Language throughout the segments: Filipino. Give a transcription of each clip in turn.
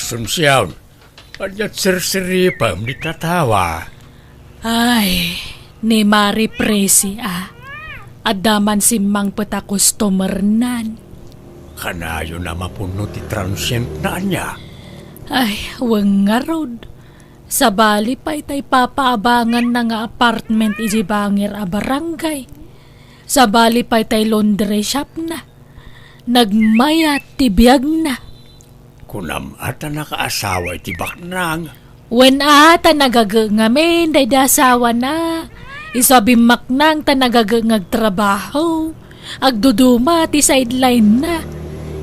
Asunsyon, kadyat sirsiripam di tatawa. Ay, ni Mari Presi Adaman si Mang Peta customer nan. Kanayo na mapuno ti transient na niya. Ay, wang nga rod. Sa bali pa itay papaabangan na nga apartment iji bangir a barangay. Sa bali pa itay laundry shop na. Nagmayat ti biyag na. Kunam ata nakaasawa iti baknang. Wen ata nagagangamin day dasawa na. Isabimak nang ta nagagangag trabaho. Agduduma ti sideline na.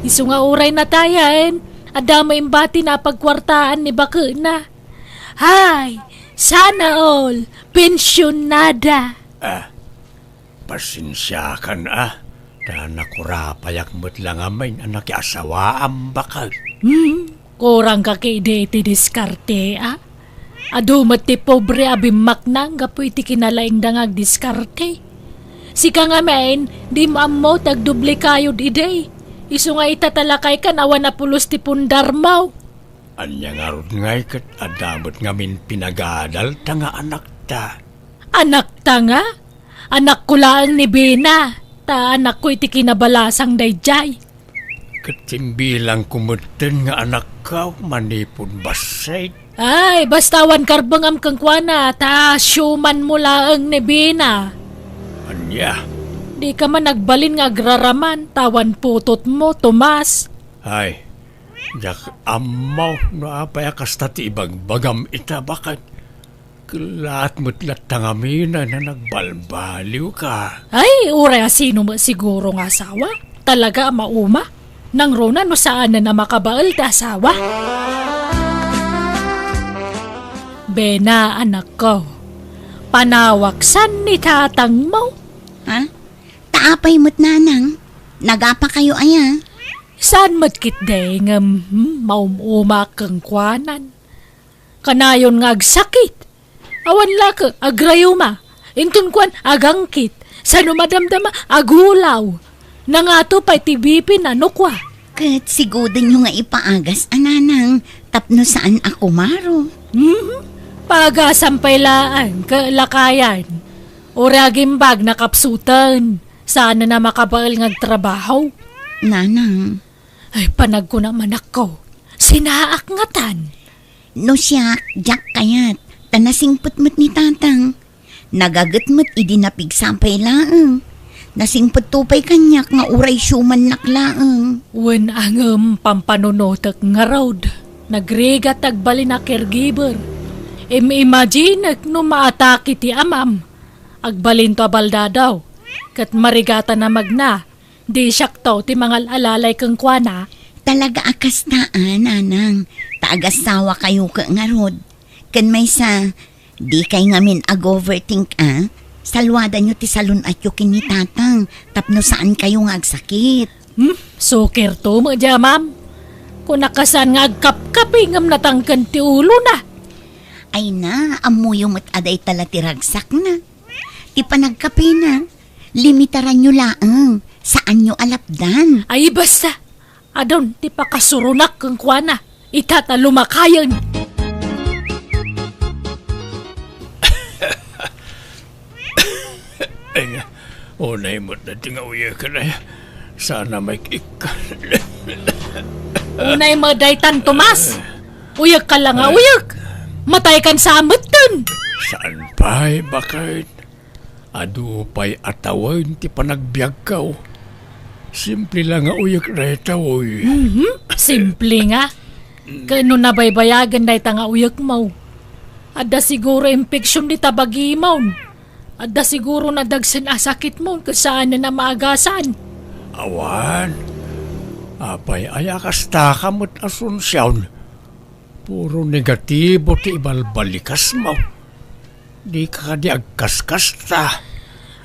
Isu nga uray na tayan. Adama imbati na pagkwartaan ni baka na. Hay, sana all, pensyonada. Pasensya ka na. Dahil nakurapayak mo't lang amay na nakiasawa ang bakal. Kurang kakide iti diskarte Adumat ti pobre abimak nang gapu iti kinalaing dangag diskarte. Sika nga main, di maammo tagdubli kayo diday. Isu nga itatalakay ka nawan na pulos ti pundar mo. Anya nga rod ngay kat adamot ngamin pinagadal ta nga anak ta. Anak ta nga? Anak ko lang ni Bina. Ta anak ko iti kinabalasang dayjay. Katimbilang kumuten nga anak ka manipon basay. Ay, bastawan karbang am kang kwana. Ta syuman mo laang ni Bina. Anya? Di ka man nagbalin nga agraraman, tawan putot mo, Tomas. Ay, jak amaw na apaya kasta ti ibang bagam ita bakit. Kalaat mo't latangaminan na nagbalbaliw ka. Ay, uray sino mo siguro nga asawa? Talaga mauma? Nang rona no saan na makabaal ta asawa? Bena, anak ko. Panawaksan ni tatang mo. Ha? Taapay mo't nanang. Nagapa kayo aya. Saan matkit day nga maumuma kang kwanan? Kanayon nga agsakit. Awan laka agrayuma. Intun kwan agangkit. Sano madamdama agulaw. Nangato pa'y tibipin ano kwa. Kat sigudin nyo nga ipaagas ananang. Tapno saan ako maro. Pagasampay laan, kalakayan. Uragimbag na kapsutan. Sana na makabaal ng trabaho. Nanang. Ay, panag ko naman ako. Sinaak nga tan. No siya, jak kayat. Tanasingput mo't ni tatang. Nagagat mo't idinapig sampay laang. Nasingput tupay kanyak nga uray syuman naklaang. Wen ang pampanunotak nga road. Nagregat agbali na caregiver. Imagine no maatake ti amam. Agbalin to balda daw. Kat marigata na magna. Di siyak to ti mga alalay kang kwana. Talaga akastaan, nanang. Taagasawa kayo ka nga rod. Kan may sa, di kay ngamin ag-overthink Salwada nyo ti salun at yukin ni tatang. Tapno saan kayo nga agsakit. Suker to mo dya, ma'am. Kung nakasan nga agkap-kapi ngam natangkan ti ulo na. Ay na, amuyo mo't aday tala ti ragsak na. Ti panagkapi na. Limitaran nyo laang. Saan nyo alapdan? Ay basta. Adon, ti pakasurunak kang kwana. Itatalumakayan. Ay, unay mo't na tingawya ka na. Sana may kikal. Unay madaytan, Tomas. Uyak ka lang nga, uyak. Matay kan sa amatan. Saan pa'y bakit? Adu pa'y atawan ti panagbiag ka. Simple lang nga uyak reta, uy. Simple nga. Kano nabaybayagan dahi ta nga uyak mo. Ada siguro impeksyon di tabagimaw. Ada siguro nadagsan asakit mo kung saan na maagasan. Awan. Apay ayakas ka mo't asunsyawn. Puro negatibo ti ibalbalikas mo. Di ka di agkaskas ta.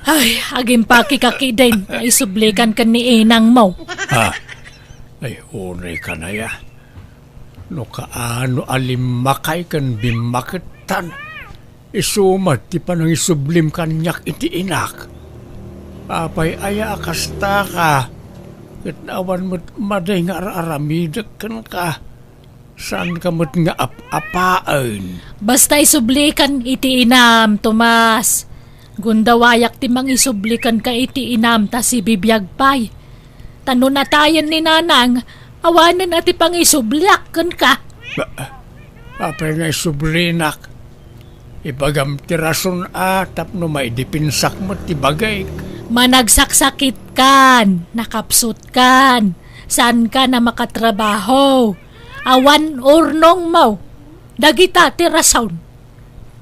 Ay, aging pakikaki din na isublikan ka ni inang mo. Ha? Ay, unay ka na ya. No kaano alimakay kan bimaketan. Isumat ti panang isublim kanyak iti inak. Apay aya akasta ka. Kat nawan mo't maday nga aramidak kan ka. Saan kamot nga apaan? Basta isublikan iti inam, Tomas. Gundawayak ti mang isublikan ka iti inam ta si bibiyag pay. Tanunatayan ni nanang, awanan ati pang isublyak kan ka. Apay nga sublinak. Ibagam ti rason tapno may dipinsak mo ti bagay. Managsaksakit kan, nakapsut kan. Saan ka na makatrabaho? Awan urnong mo. Dagita ti rason.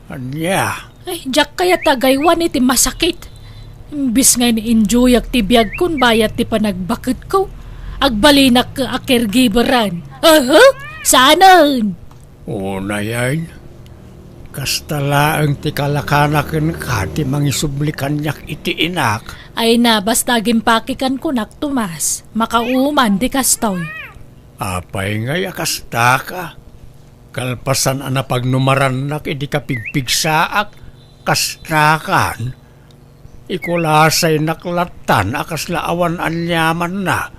Anya? Ay, jak kaya tagaywan iti masakit. Imbis nga ni-enjoy ak ti biyag kun bayat ti panagbakit ko. Agbalinak ka a caregiveran. Saanan? Una yan. Kastala ang ti kalakanakin ka ti mangisublikan niyak iti inak. Ay na, basta gimpakikan ko nak Tomas. Makauman di kastoy. Apay nga yakasta ka. Kalpasan ana pagnumaran nak idi ka pigpigsaak. Kastakan. Ikulasay naklatan akas laawan anyaman na.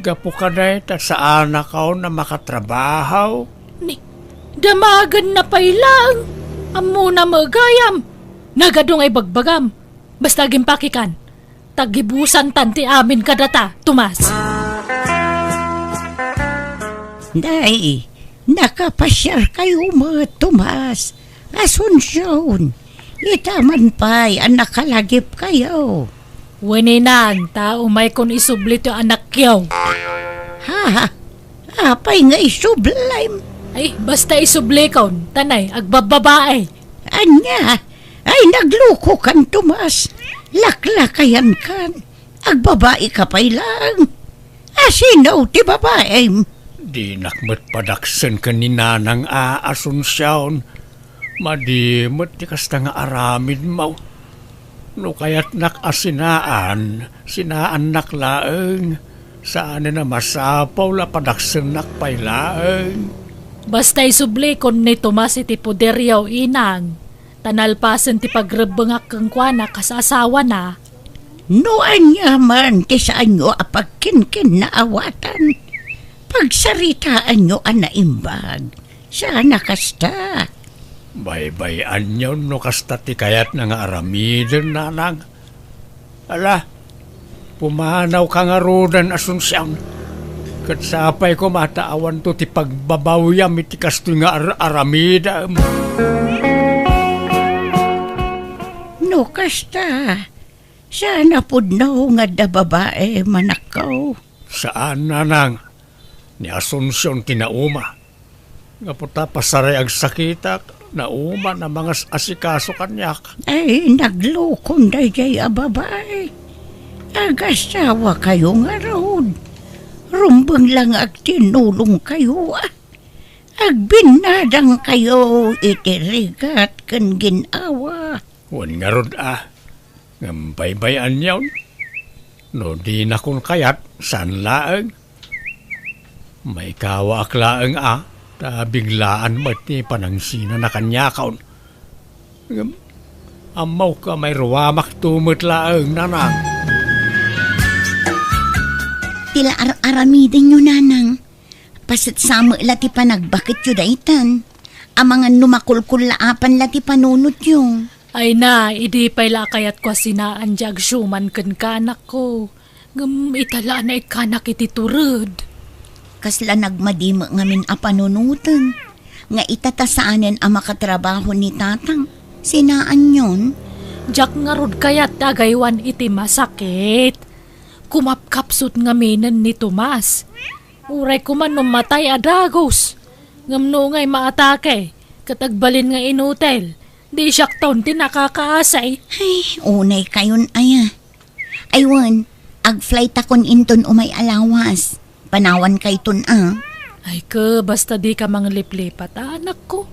Gapo ka na ita sa anak ko na makatrabaho. Ni, damagan na pailang. Amo na magayam. Nagadong ay bagbagam. Basta gimpakikan. Tagibusan tanti amin kadata, Tomas. Day, nakapasyar kayo mga Tomas. Asunsyon. Itaman pa'y anak kalagip kayo. Waninang, ta umay kon isublit yung anak yaw. Ha? Apay nga isublime. Ay, basta isubli kon, tanay, agbababae. Anya, ay nagluko kan Tomas. Laklakayan kan. Agbabae ka pa'y lang. Asinaw ti babae. Di nakmat padaksen ka ni nanang Asunsyon. Madimot ti kasta nga aramid mo. No kaya't nakasinaan, sinaan naklaeng. Saan na masapaw la padaksen nakpailaeng. Basta isubli kon ni Tomas iti poderyaw inang. Tanalpasan ti pagrebengak kang kwa kasasawa na. No anya man ti saan nyo apagkinkin na awatan. Pagsaritaan nyo anaimbag. Sana kasta. Baybayan nyo no kasta ti kayat na nga aramidin nanang. Ala, pumanaw ka nga rodan Asunsyon. Kat sapay ko mataawan to ti pagbabawiyam iti kasto nga aramida. No kasta. Sana pudnaw nga da babae manakaw. Saan nanang? Ni Asunsyon tinauma. Nga puta pasaray ag sakitak. Nauma na mga asikaso kanyak. Ay, naglukon day a babae. Agasawa kayo nga raod. Rumbang lang ag tinulong kayo Agbinadang kayo itirigat kan ginawa. Wan nga rod Ngambay-bayan yawn. No di na kung kayat, san laeng. May kawa aklaeng ta biglaan mati panangsina na kanyakaon. Amaw ka may ruwamak tumot laeng nanang. Tila aramidin nyo nanang. Pasit sama lati pa nagbakit yu daitan. Ang mga numakulkulaapan lati panunot yung. Ay na, idi pala kayat ko sinaan jag syuman ken kanak ko. Itala na ikanak iti turod. Kasla nagmadima ngamin apanunutan. Nga itatasaanin ang makatrabaho ni tatang. Sinaan yon? Jak nga rod kayat dagaywan iti masakit. Kumapkapsut ngaminan ni Tomas. Uray ko man mamatay adagos. Ngamno nga'y maatake. Katagbalin nga inutel. Di siyak taon tinakakaasay. Ay, unay kayon Aywan, ag-flight akon inton umay alawas. Panawan kay tun Ay ka, basta di ka mangliplipat, anak ko.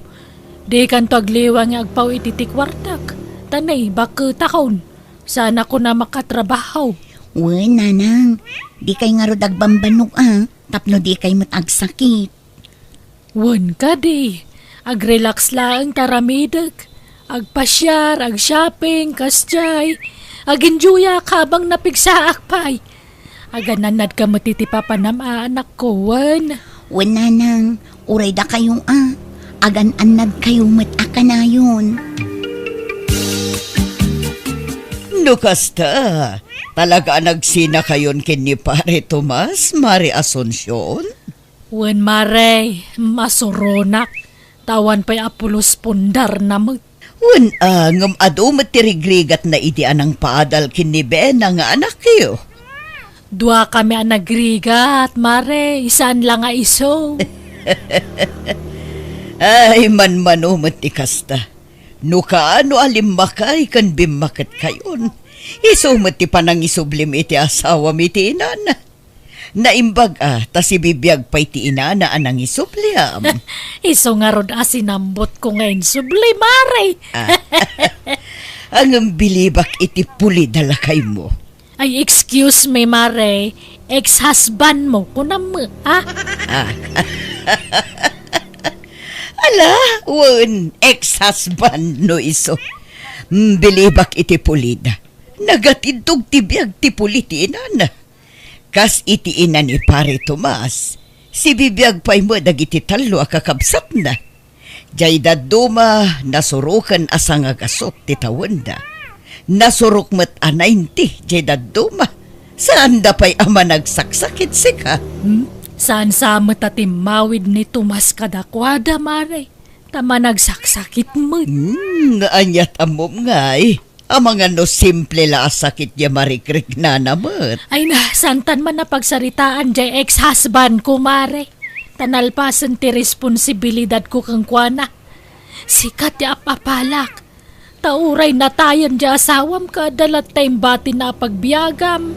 Di kanto agliwa nga agpaw ititikwartak. Tanay, baka takon. Sana ko na makatrabaho. Uy, nanang, di kay nga rod agbambanok tapno di kay matagsakit. Wan ka di. Ag-relax lang taramidag. Agpasyar, ag-shopping, kasjay. Ag-enjoya kabang napigsaak pay. Agananad ka matitipapanam anak ko, wan. Wala nang, uray da kayo agan-anad kayo mataka na yun. Nukasta, talaga nagsina kayon kin ni Pare Tomas, Mari Asuncion? Wen mare, masuronak. Tawan pa'y apulos pundar na mo. Wen ngam ado matirigrigat na iti anang paadal kin ni Bena nga anak kayo. Dua kami ang nagrigat, mare. Isaan lang nga iso. Ay, man-mano matikasta. Nukaano alimmakay kan bimakit kayon. Isumat ti panang isublim iti asawa mi ti inana. Naimbag ta si bibiyag pa'y ti inana anang isubliam. Iso nga rod asinambot ko ngayon subli, mare. Ang bilibak iti puli dalakay mo. Ay, excuse me, mare. Ex-husband mo, kunam mo, ha? Ala, wen, ex-husband no iso. Bilibak iti pulida. Nagatidog ti biyag ti puliti inana. Kas iti ina ni Pare Tomas, si bibiyag pa'y mo dagiti talo akakabsat na. Jay daduma nasurukan asang agasok ti tawanda. Nasurok met anayin ti jay daduma. Saan da pa'y ama nagsaksakit sika? Saan sa matatimawid ni Tomas kadakwada, mare? Tama nagsaksakit mo. Anyat amom ngay. Ang mga no simple la sakit ya marikrik na naman. Ay na, santan man na pagsaritaan jay ex-husband ko, mare. Tanalpasan ti responsibilidad ko kang kuana. Sikat ya apapalak. Tauray na tayan di asawam ka dalat tayong bati na pagbiagam.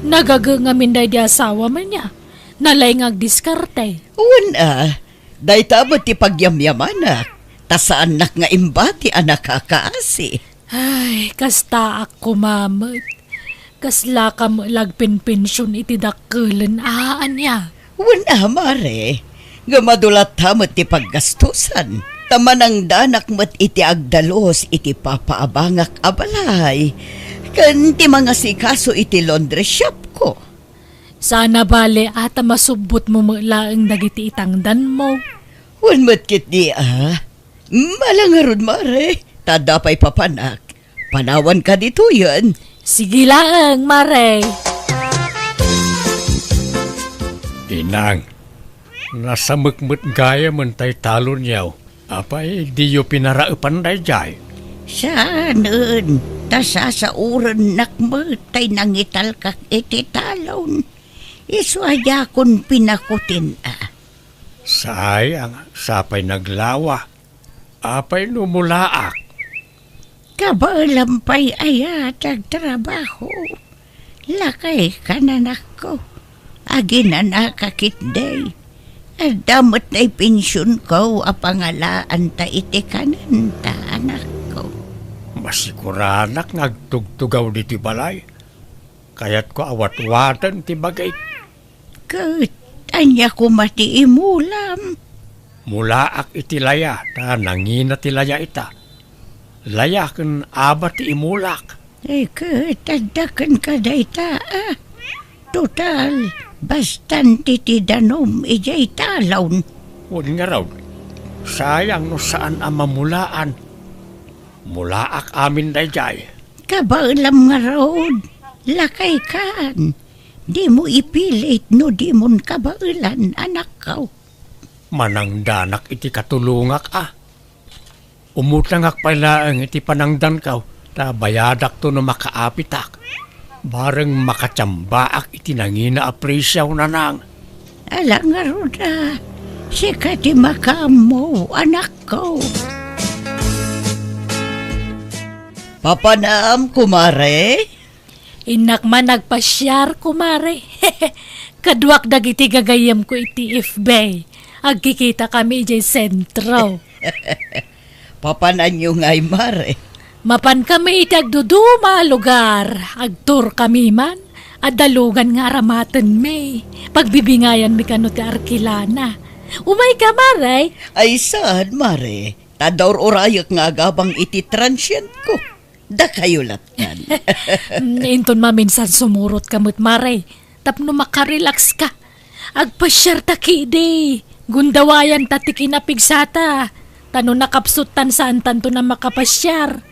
Nagagangamin na di asawa man niya. Nalay ngag diskarte. Una, day tamo ti pagyamyamanak. Tasaan nak nga imbati anak kakaasi. Ay, kasta ako mamot. Kasla ka mo lagpin-pensyon iti dakkelan niya. Una, mare. Nga madulat tamo ti paggastusan. Tamanang danak mo't iti agdalos iti papaabangak abalay. Kan ti mga sikaso iti laundry shop ko. Sana bale ata masubot mo laeng dagiti itangdan mo. Wan matkit di malangarod mare. Tadapay papanak. Panawan ka dito yan. Sige laeng, mare. Inang, nasa mukmut gaya man tay talon yaw. Apay, di yo pinaraupan day jay. Saanan, tasa sa uran nakmatay nangital kak iti talon. Iswaya kon pinakutin Sayang, sapay naglawa. Apay numulaak. Kabalampay ayat ang trabaho. Lakay kananak ko. Agin na nakakitday. At damot na'y pensyon ko apangalaan ta iti kanan ta anak ko. Masiguranak ngagtugtugaw di ti balay. Kaya't ko awat-watan ti bagay. Kat, anya ko mati imulam. Mulaak iti laya, ta nangina ti laya ita. Laya ken abat ti imulak. Kat, tadakan ka dayta Total, bastante ti danom ijay talon. Huwag nga raw, sayang no saan ang mamulaan. Mulaak amin day jay. Kabalam nga road, lakay kan. Di mo ipilit no di mon kabailan anak ko. Manangdanak iti katulungak Umutangak pala ang iti panangdan kaw, ta bayadak to no makaapitak. Bareng makacambaak iti nangina apresyaw na nang. Ala nga roda, sika ti makamo anak ko. Papanam, kumare? Inak man nagpasyar, kumare. Kadwak dagiti gagayam ko iti FB. Agkikita kami ijay sentro. Papanan nyo nga'y mare. Mapan kami iti agduduma lugar. Agtur kami man. Adalugan nga ramatan me. Pagbibingayan mi kano ti Arkilana. Umay ka, mare. Ay saan, mare? Tadaw orayak nga gabang iti transient ko. Da kayo latyan. Inton maminsan sumurot kamot, mare. Tapno makarelax ka. Agpasyar ta kidi. Gundawayan ta ti kinapigsata. Tano nakapsutan saan tanto na makapasyar.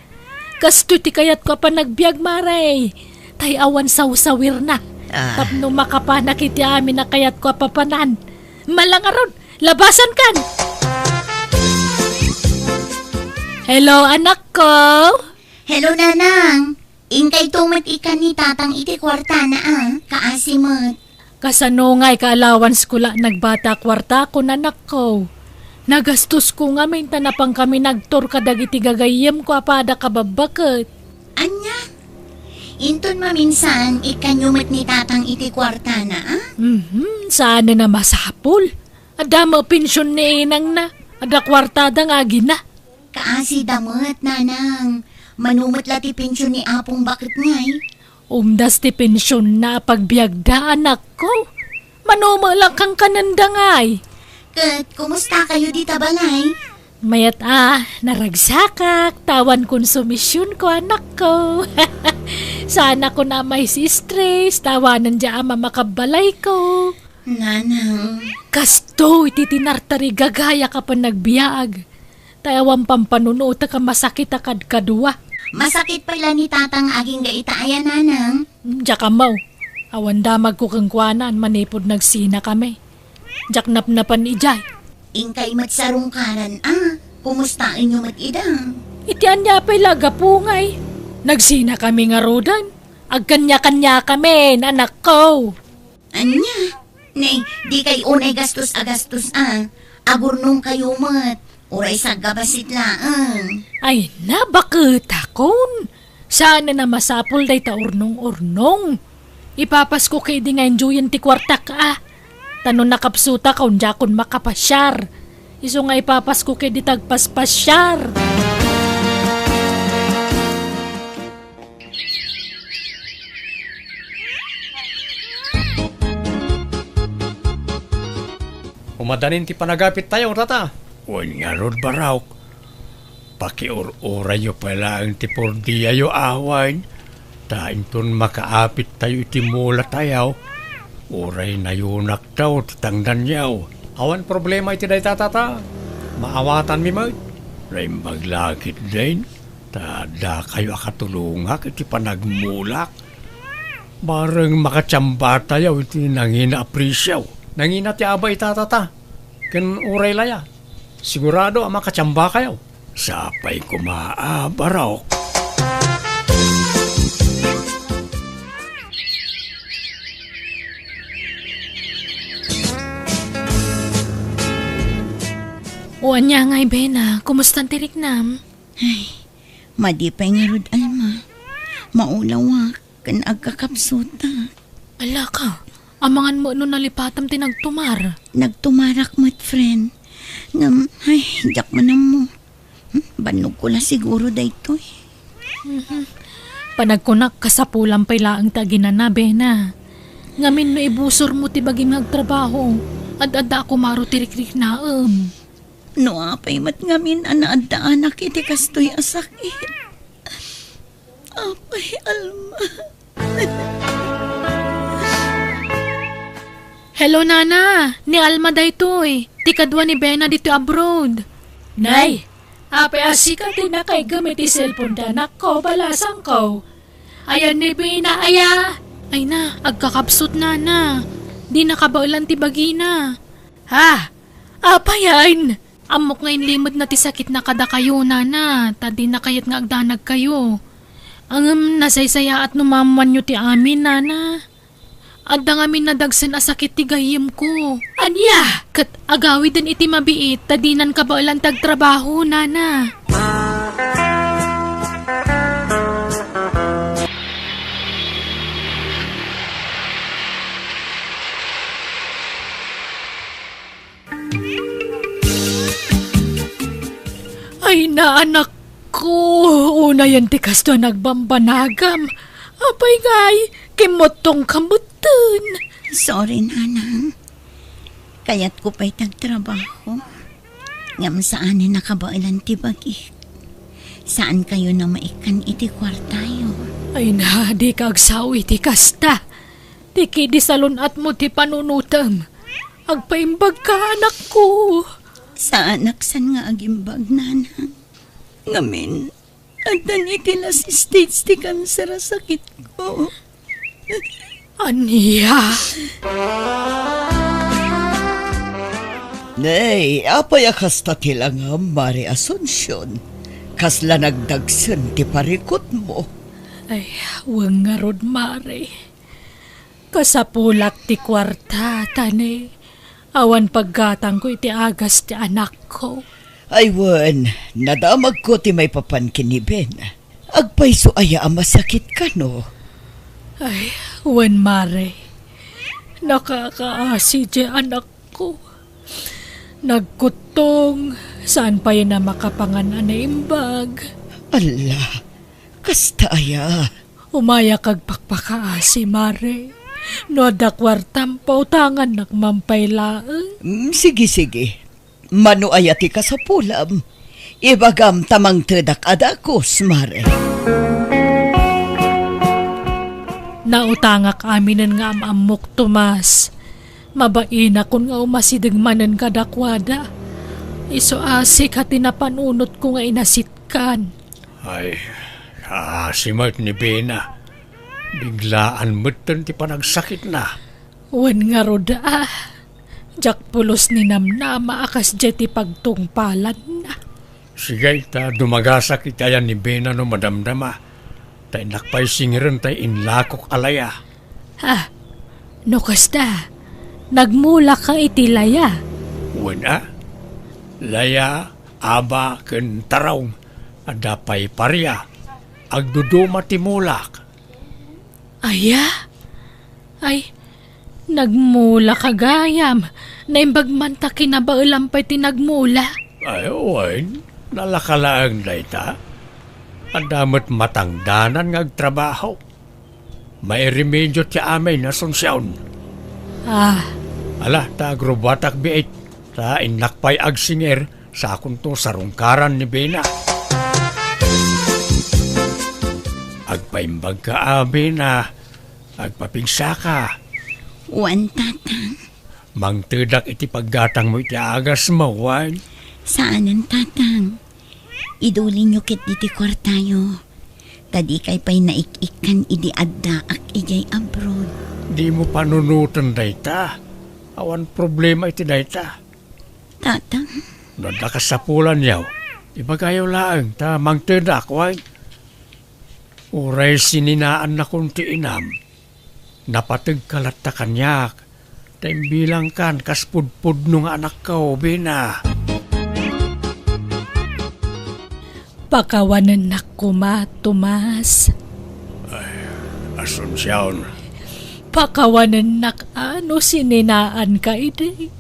Kasto ti kayat ko pa nagbiag maray. Tay awan sawsawir na. Tapno makapanak iti amin na kayat ko papanan. Malangaron, labasan kan. Hello anak ko. Hello, nanang. Ingkay tumat ikan ni tatang iti kwarta na kaasimot. Kasanongay kaalawans ko la nagbata kwarta ko nanak ko. Nagastos ko nga may tanapang kami nagtor kadag iti gagayem ko apada kababaket. Anya? Inton maminsan, ikanyumat ni tatang iti kwarta na, Saan na masapol? Ada mo pensyon ni inang na. Ada kwartada nga gina. Kaasi damot, nanang. Manumot lati pensyon ni apong bakit ngay. Umdas ti pensyon na pagbiagda anak ko. Manumalang kang kanandangay. Kat, kumusta kayo di tabalay? Mayat naragsakak, tawan konsumisyon ko anak ko. Sana ko na may stress, tawanan dya ama makabalay ko. Nanang. Kasto, iti tinartari gagaya ka pa nagbiag. Tayawang pampanunuta ka masakit akad kadua. Masakit pala ni tatang aging gaitaya, nanang. Diyak amaw, awan damag ko kang kwanan, manipod nagsina kami. Diyak napnapan ijay. Ingkay matsarungkaran, kumusta inyo matidang? Itian niya pa'y lagapungay. Nagsina kami nga rodan. Agkanya-kanya kami, anak ko. Anya? Nay, di kay unay gastos agurnong kayo mat. Uray sa gabasit laang. Ay na, bakit akon? Sana na masapol day ta urnong-urnong. Ipapas ko kay di nga enjoyin ti kwarta ka. Tanon nakapsuta kaun jakon makapasyar. Iso nga ipapas ko kay di tagpaspasyar. Umadanin ti panagapit tayo, tata. Uwan nga rod baraw. Pakiur-ura yo pala ang tipordiya yo awan. Tain ton makaapit tayo iti mula tayo. Uray na yunak daw, titangdan yaw. Awan problema iti day tatata. Maawatan mi mag. Ray maglakit din. Tada kayo akatulungak iti panagmulak. Bareng makatsamba tayo iti nangina aprisyaw. Nangina ti abay tatata. Ken uray laya. Sigurado ang makatsamba kayo. Sapay kumaabaraw. Uwan niya ngay, Bena. Kumusta ang tirik nam? Ay, madipay nga rod, alma. Maulawak, kan agkakapsuta. Ala ka. Amangan mo nun nalipatam tinagtumar. Nagtumarak mat, friend. Ngam, ay, jak manam mo. Banog ko la siguro dayto eh. Panagkunak kasapulang pay laang taginan na, Bena. Ngamin no ibusor mo ti baging nagtrabaho. Ad-ada ako maro tirik-rik na No apay mat ngamin anaadaan na kiti kastoy asakit. Apay, alma. Hello, Nana. Ni Alma daytoy. Ti kadwa ni Bena dito abroad. Nay, apay asika ti na kay gamit ti cellphone danak ko, balasang ko. Ayan ni Bena, aya. Ay na, agkakapsot na. Di nakabaulan ti bagina. Ha? Apayan. Amok ngayon limod na ti sakit na kada kayo, Nana. Tadi na kayat nga agdanag kayo. Ang nasaysaya at numaman nyo ti amin, Nana. Adda ngamin nadagsan asakit ti gayem ko. Anya? Kat agawi din iti mabiit, tadinan ka ba ulang tagtrabaho, Nana? Ay na, anak ko. Una yan ti kasto nagbambanagam. Apay ngay, kimotong kamutan. Sorry, nanang. Kayat ko pa'y tagtrabaho. Ngam saan ni nakabailan ti bagi. Saan kayo na maikan iti kwartayo? Ay na, di kagsawi ti kasta. Ti kidi salunat mo ti panunutam. Agpaimbag ka, anak ko. Sa anak san nga agimbag, nanang. Ngamin, at nanitila si stage ti cancer ang sakit ko. Aniya. Nay, apay akas ta tila nga Mari Asunsyon. Kasla nagdagsan ti parikot mo. Ay, wang nga rod, Mare. Kasapulak ti kwarta, tani. Awan paggatang ko iti agas ti anak ko. Ay wan, nadamag ko ti may papan kiniben. Agpay so aya ang masakit ka no. Ay, wan, Mare. Nakakaasi di anak ko. Nagkutong, saan pa yun na makapanganan na imbag? Ala, kasta aya. Umaya kag pakpakaasi, Mare. No da kwartam pautangan nakmampay laeng. Sige. Mano ayati ka sa pulam. Ibagam tamang tedak adakos, Mare. Nautangak aminan nga amamok, Tomas. Mabaina kun nga umasidagmanan kadakwada. Iso asik hati na panunot ko nga inasitkan. Ay, simart ni Bena. Biglaan mutan ti panagsakit na. Wan nga roda Jak pulos ni namnama akas jeti pagtungpalan na. Sige, ta dumagasak itayan ni Bena no madamdama. Ta inakpay singiran ta inlakok alaya. Ha, no kasta. Nagmula kang itilaya. Wala. Laya, aba, ken taraw. Adapay parya. Agduduma timulak. Aya? Ay, nagmula kagayam. Naimbagmanta kinabailampay tinagmula. Ay, oy, nalakalaang dayta. Adamat matangdanan ng trabaho. May remedyo ti amay na sonsyaon. Ala, ta agrobatak biit. Ta inakpay agsinger sa akong to sarungkaran ni Bena. Agpaimbag ka, Bena. Agpapingsa ka. Wan, tatang. Mangtedak iti paggatang mo iti agas mo, wan. Saanan, tatang? Iduli nyo kit diti kwartayo. Tadi kay pa'y naikikan idi adda ak ijay abroad. Di mo panunutan dayta. Awan problema iti dayta. Tatang? Nadakas sa pulan yaw. Ibagayaw laang ta mangtedak, wan. Uray sininaan na kunti inam. Napatag kalat ta kanyak. Taim bilang kan kaspudpud nung anak ko, Bena. Pakawanan na kuma, Tomas. Asunsyaon. Pakawanan na ano sininaan ka ide.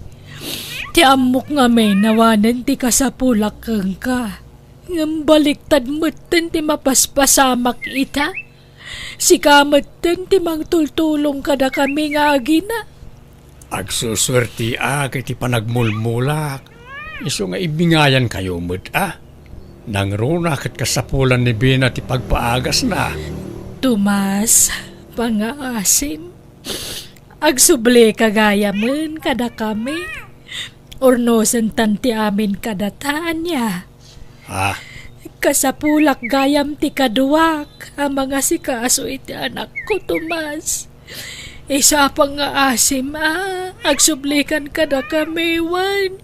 Ti amok nga may nawanan ti kasapulak kang ka. Ngam baliktad mutten ti mapaspasamak ita. Si kamutten ti mangtultulong kada kami nga agina. Agsuswerti kay ti panagmulmulak. Iso nga ibingayan kayo mo't Nang runa kat kasapulan ni Bena ti pagpaagas na. Tomas, pangaasim. Agsubli kagaya man kada kami. Ornosan tanti amin kadataan niya. Kasapulak gayam ti kaduwak. Ang mga sikaaso iti anak ko, Tomas. Isa pang nga asim, agsublikan kada kami, wan.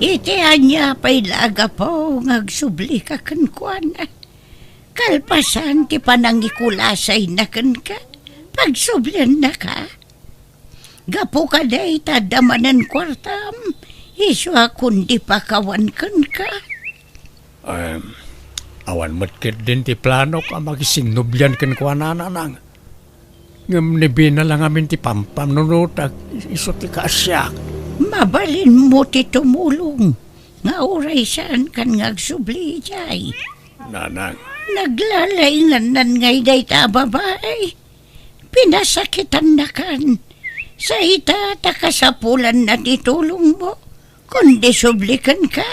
Iti anya pa'y laga po ngagsubli ka kankwan. Kalpasan ti panangikulasay na kan ka. Pagsublian na ka. Gapo ka day tadamanan kwartam. Iso kundi pa kawan kan ka. Awan matkit din ti plano ka magisingnubyan kan kwa nananang. Ngam ni Bena lang amin ti pampam nunutag iso ti kaasyak. Mabalin mo ti tumulong. Nga oray saan kan ngagsubli jay. Nanang. Naglalaingan nan ngay day ta babae. Pinasakitan na kan. Sa ita takasapulan na titulong mo. Kundi sublikan ka.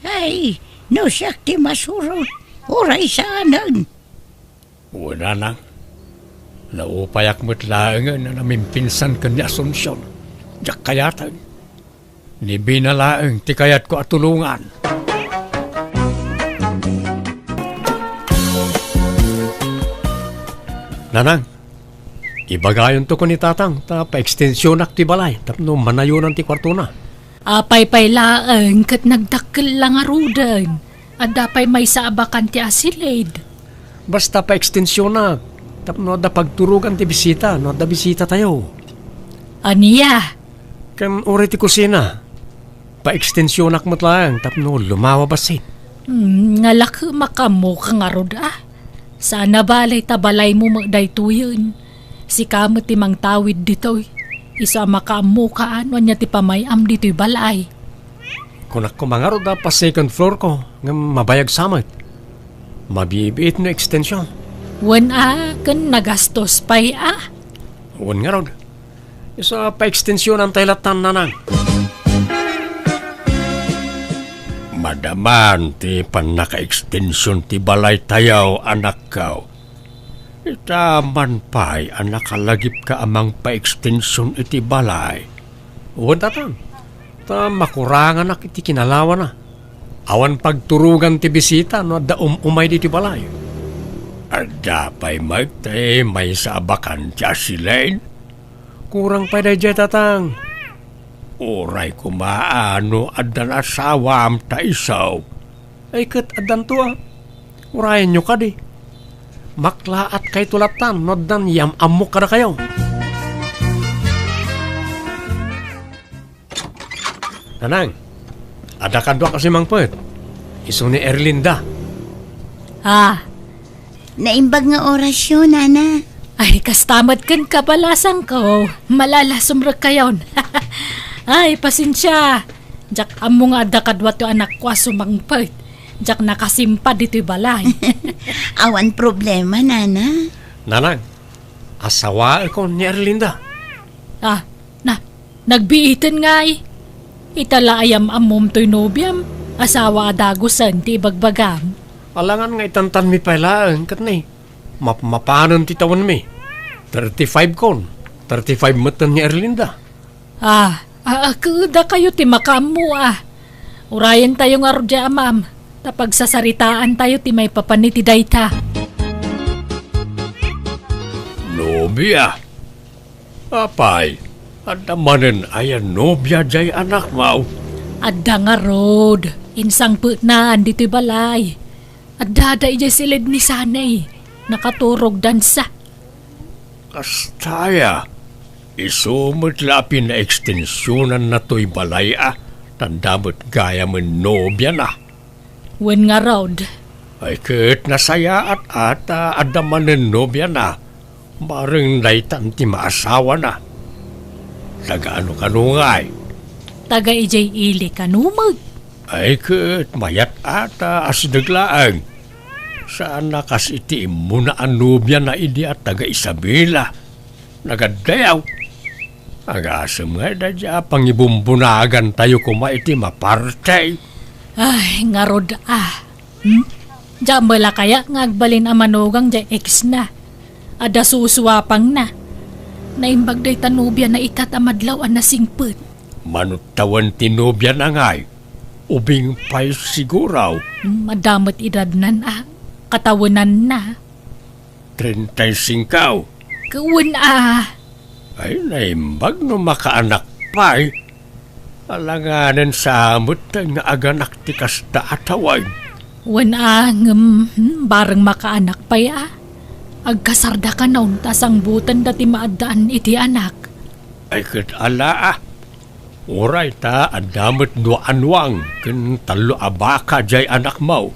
Ay, no siyak ti masurot. Oray saanan. Nanang. Naupayak mo't laang na namimpinsan ka ni Asunsyon. Diyak kayatan. Ni binalaang ti kayat ko at tulungan. Nanang, ibagayon to ko ni tatang, ta pa-extensyon ak ti balay, tapno manayunan ti kwarto na. Apay-pay laang kat nagdakkel lang arudan. At dapay may saabakan ti asilid. Basta pa-extensyon na, tapno da pagturugan ti bisita, no da bisita tayo. Aniya, Kan uri ti kusina, pa-extensyon ak mo't lang, tapno lumawa basit. ngalak makamu kang arud ah. Sana balay tabalay mo magday tuyon. Si kamot ti mang tawid ditoy. Isa makamu kaan wanya ti pamayam ditoy balay. Kunak ko mangaro da pa second floor ko, nga mabayag samot. Mabibiit no extension. Wan kan nagastos pay ah. Uwan nga rod. Isa pa-extensyon ang taylatan nanang. Madaman ti panaka-extensyon ti balay tayaw anak kao. Itaman pa'y anak kalagip ka amang pa-extensyon iti balay. Uwan tatang. Ta makurangan ak iti kinalawa na. Awan pagturugan ti bisita no da umay di ti balay. Ada pa'y magtay may sabakan tiya silain. Kurang pa day tatang. Oray kumaano adan asawam ta isaw. Ay kat adan to ah. Urayan nyo ka di. Maklaat kay tulatan no dan yam amok ka na kayo. Tanang, ada kadwa kasi mang pet. Iso ni Erlinda. Naimbag nga orasyon, nana. Ay, kastamat kan kabalasang ko. Malalasom ra kayon. Ay, pasensya. Jak amo nga ada kadwa to anak ko sumangpet. Jak nakasimpa dito'y balay. Awan problema, nana. Nanang, asawa ko ni Erlinda. Nagbiitin nga eh. Itala ayam amom to'y nobyam. Asawa adagusan ti bagbagam. Alangan nga itantan mi pala kat na mapanon ti tawan mi. 35 kon. 35 matan ni Erlinda. Kuda kayo ti makamu ah. Urayan tayo nga rodya ma'am. Tapag sasaritaan tayo ti may papaniti dayta. Nobya. Apay, adamanen ayan nobya jay anak mau. Adda nga rod. Insang putnaan dito'y balay. Adda ijay silid ni sanay. Nakaturog dansa. Kastaya, isumot lapin na ekstensyonan na to'y balay tandamot gaya man nobya na. Wen nga rod. Ay kat nasaya at adamanen nobya na. Maring naitan ti maasawa na. Tagaano ngay. Taga ijay ili kanumag. Ay kat mayat asidaglaang. Saan nakas iti muna ang nobya na idi at taga Isabela. Nagadayaw. Agasam nga dadya pangibumbunagan tayo kuma iti mapartay. Ay, nga rod Diyan bala kaya ngagbalin ang manugang diya ex na. Ada suswapang na. Naimbag day tanubya na ikat amadlaw ang nasingput. Manutawan tinobya na ngay. Ubing pa'y siguraw. Madamot idadnan katawanan na. 35. Kawin Ay naimbag no makaanak pa'y. Alanganan sa amot nga aganak ti kasta atawag. Wan bareng makaanak pa Agkasarda ka naun tasang butan dati maadaan iti anak. Ay kat ala Uray ta adamot no anwang ken talo abaka jay anak mo.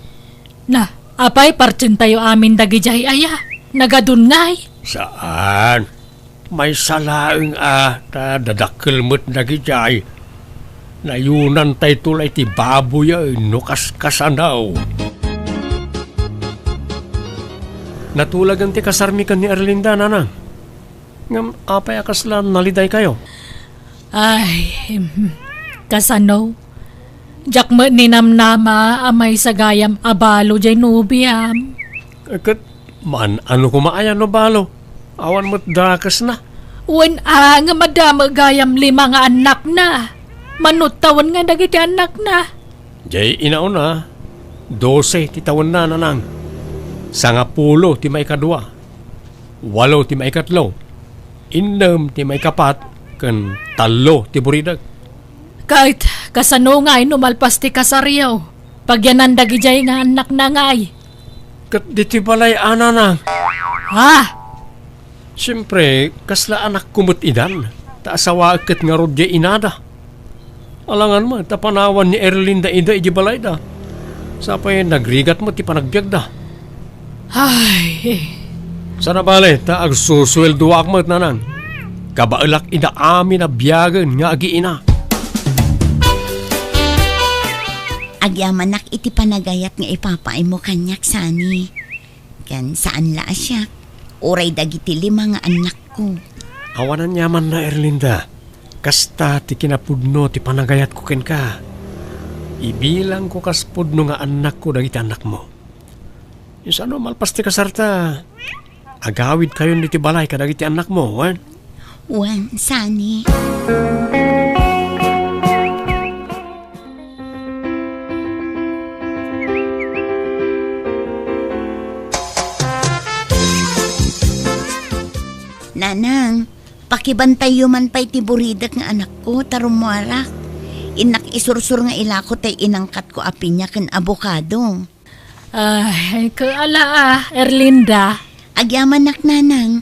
Na, apay partin tayo amin dagi jay aya. Nagadunay. Saan? May salaeng ta dadakkel mo't dagi jay. Nayunan tay tulay ti baboy no kaskasanaw. Natulagan ti kasarmikan ni Erlinda, nanang. Ngam apay akaslan naliday kayo. Ay, kasano? Jak mo ninamnama amay sagayam abalo jay nubiam. Kat man ano kumaaya no balo? Awan mo't dakas na. Wen nga madama gayam 5 nga anak na. Manutawan nga dagiti anak na. Jay inauna, 12 ti taon na nanang. 10 ti may kadua. 8 ti may katlo. 6 ti may kapat. Kan 3 ti buridag. Kahit kasano nga numalpas ti kasaryaw. Pagyanan dagijay nga anak na ngay. Kat di ti balay ananang. Ha? Siyempre, kasla anak kumut idan. Taasawa kat nga rodya inada. Alangan mo, tapanawan ni Erlinda ida iji balay da. Sapay nagrigat mo ti panagbiag da. Ay, Sana bale, ta agsuswelduak mo nanan. Kabailak ida amin na biyagan nga agi ina. Agyamanak iti panagayat nga ipapaay mo kanyak sani. Kan saan la siya? Uray dagiti 5 nga anak ko. Awanan yaman na Erlinda. Kasta ti kinapudno ti panagayat ko ken ka. Ibilang ko kaspudno nga anak ko dagiti anak mo. Yung ano malpas ti kasarta. Agawid kayo ni ti balay kadagiti anak mo, wan? Wan, sani. Nanang, pakibantay man pa'y tiburidak nga anak ko, tarumuarak. Inak isursur nga ilako tay inangkat ko api niya kan abokado. ay, kaala Erlinda. Agyaman nak nanang,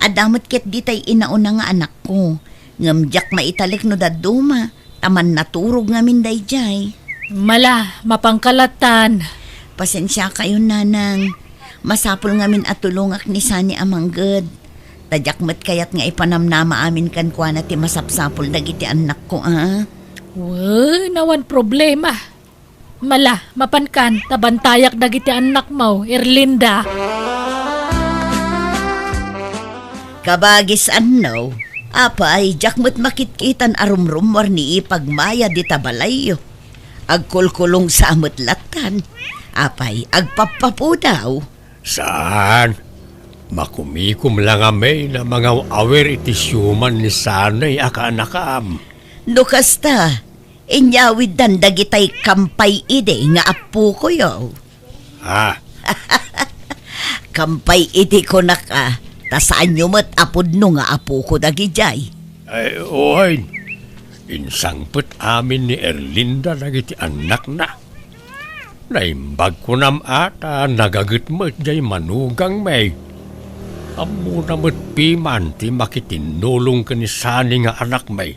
adamot ket di tay inauna nga anak ko. Ngamjak maitalik no daduma, taman naturog nga minday jay. Mala, mapangkalatan. Pasensya kayo nanang, masapol nga min atulungak ni Sani amangged. Tadyak met kayat nga ipanamnama amin kan kwa na ti masapsapol dagiti anak ko Nawan problema. Mala, mapankan, tabantayak dagiti anak mo, Erlinda. Kabagis ano, apay, jakmet makitkitan arumrum warni ipagmaya di tabalayo. Agkulkulong sa amutlatan, apay, agpapapu daw. Saan? Makumikum lang amay na mga awer iti syuman ni sanay akanakam. Nukasta, inyawid dan dagitay kampay ide nga apu ko yo. Ha? Kampay ide ko na ka, tasaan nyo mat apod no nga apu ko dagijay. Ay, oy. Insangput amin ni Erlinda nagiti anak na. Naimbag ko nam ata nagagat mo jay manugang may. Amo na mo't piman ti makitinulong ka ni Sani nga anak may.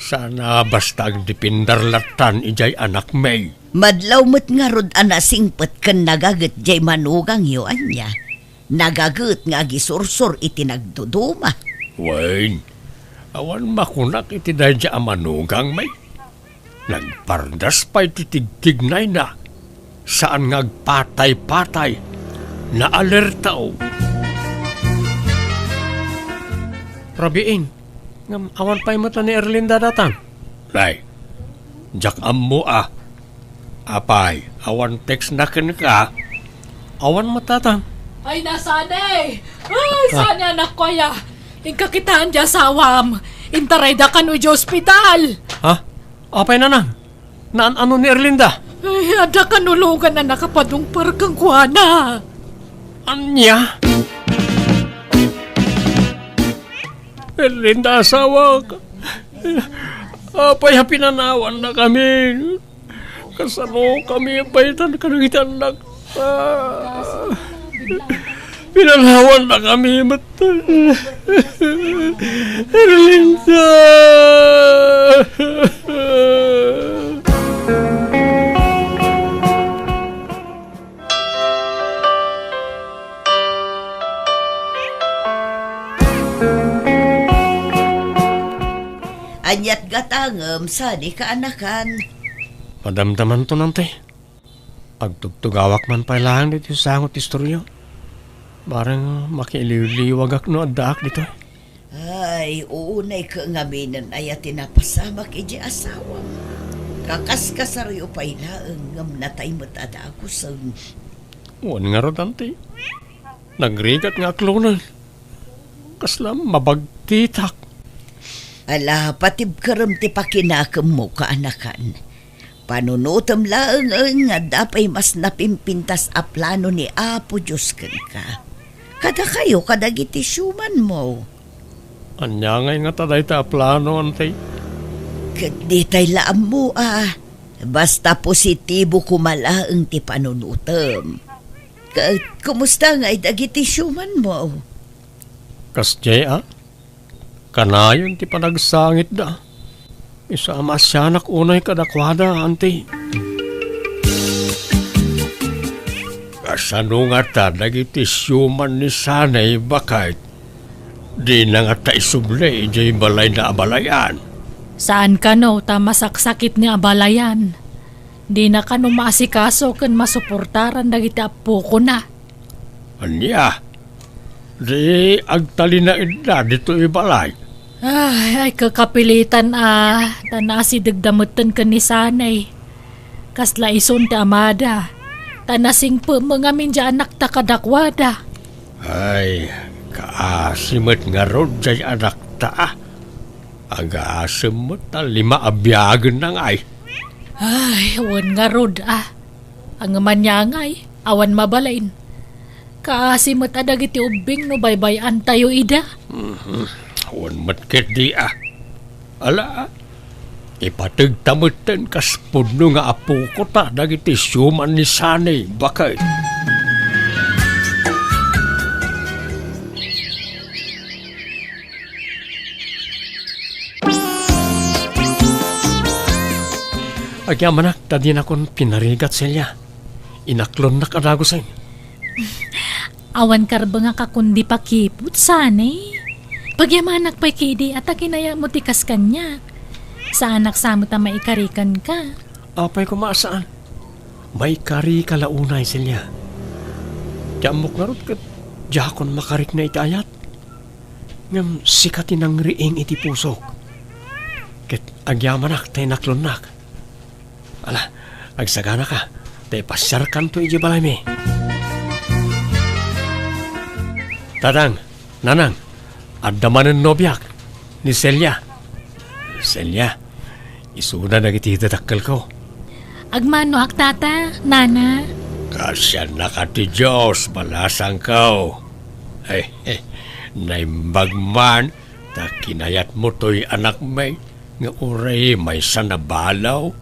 Sana basta agdipindarlatan ijay anak may. Madlaw mo't nga rod anasingpet kan nagagat jay manugang yo anya. Nagagat nga gisursur iti nagduduma. Wain, awan makunak iti dahil dya manugang may. Nagpardas pa iti tigtignay na. Saan ngagpatay-patay na alerta o. Rabiin, ngam awan pa'y mata ni Erlinda datang. Lay, jak ammo Apay, awan text na ka. Awan matatang. Ay, nasane! Ay, sana anak ko ya. Ingkakitaan dya sawam. Intaray da kan uji ospital. Ha? Apay na nang? Ano ni Erlinda? Ay, ada kanulugan na nakapadung parkang kuana. Anya? Erlinda, asawa ka. Apay, pinanawan na kami. Kasano kami paitan ka ng itanak. Pinanawan na kami. Erlinda! Anyat gatangem sani kaanakan. Madamdaman to nante. Pagtugtugawak man pailangan dito sa sangot istoryo. Barang makiiliwagak no addaak dito. Ay, uunay ka ngaminan ay tinapasamak iji asawa. Kakaskasaryo pa ilaang ngam natay matada ako sa... Wan nga ro tante. Nagrigat nga aklunan. kaslam mabagtitak. Ala, patib karam ti pakinakam mo kaanakan. Panunutam lang nga dapay mas napimpintas a plano ni Apo Diyos kan ka. Kada kayo kadagiti syuman mo. Anya ngay nga taday ta plano, antay. Di tay laam mo Basta positibo kumalaang ti panunutam. Kumusta nga dagiti syuman mo? Kasjay kanayon ti panagsangit da. Isama siyanak unay kadakwada, antay. Kasano nga ta dagiti syuman ni sanay bakit di na nga ta isublay jay balay na abalayan. Saan ka no, tamasaksakit ni abalayan? Di na ka no maasikaso kan masuportaran dagiti apo ko na. Anya, di agtali na idda dito ibalay. Ay kakapilitan tanasi dagdamutan ka ni sanay. Kasla ison ti amada. Tanasing po mga minja anak ta kadakwada. Ay, kaasimot nga rod jay anak ta. Aga-asimot ta 5 abyagan nang ay. Ay, awan nga rod Ang manyangay, awan mabalain. Kaasimot adagiti ubing no baybayan tayo ida. Awan matkit di Ala, ipatagtamutan kas puno nga apo ko ta dagiti syuman ni sanay bakit. Agyamanak, tadi na kon pinarigat silya. Inaklon na kadago sa'yo. Awan karba nga kakundi pakipot sanay. Pagyamanak pa'y kidi at akinaya mo tikas kanya. Sa anak sa mo ta maikarikan ka. Apay ko maasaan. May kari kalaunay silya. Tiamok nga rot kat jakon makarik na itayat. Ngam sikatin ang riing iti pusok. Ket agyamanak tay naklonnak. Ala, agsagana ka. Tay pasyarkan to iji balay mi. Tadang, nanang, adamanen nobyak ni Celia. Celia, isuna na iti dadakkel ko. Agmano ak tata, nana. Kasyan na ka ti Diyos, balasang ko. Naimbagman, ta kinayat mo to'y anak may, nga uray may sanabalaw.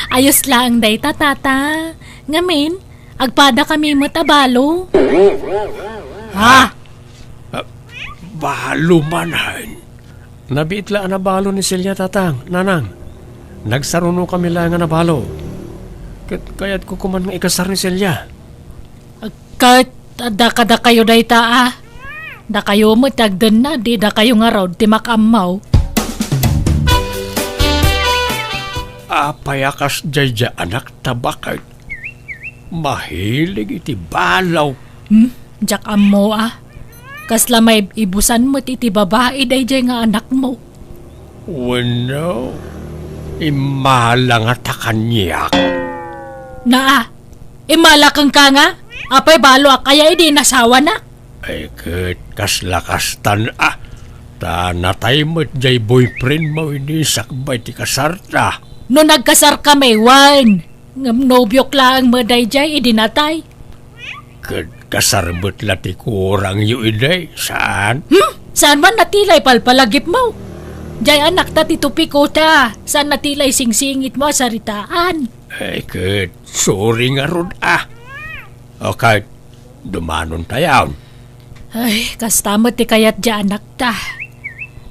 Ayos lang day tata. Ngamin, agpada kami matabalo. Balo manhan. Nabiitla na balo ni Celia tatang, nanang. Nagsaruno kami lang nga nabalo. Kaya't ko kuman nga ikasar ni Celia. Kahit da kayo day ta Da kayo matagdan na, di da kayo nga raw, di makamaw. Payakas jay anak tabakay. Mahilig iti balaw. Jak amo Kasla may ibusan mo iti babae day nga anak mo. Wano, imala nga takanyak. Imalakang ka nga? Apay balo kaya hindi nasawa na? Ay ket kaslakastan ta natay mo't jay boyfriend mo ini sakbay ti kasarta. No nagkasar kami, wan. Ngam nobyok lang mo day jay idinatay. Ket kasarbot lati kurang yu iday. Saan? Saan man natilay palpalagip mo? Jay anak ta titupi ko ta. Saan natilay singsingit mo saritaan? Ay ket sorry nga rod Okay, dumanon tayaw. Ay, kastamot ti kayat dya anak ta.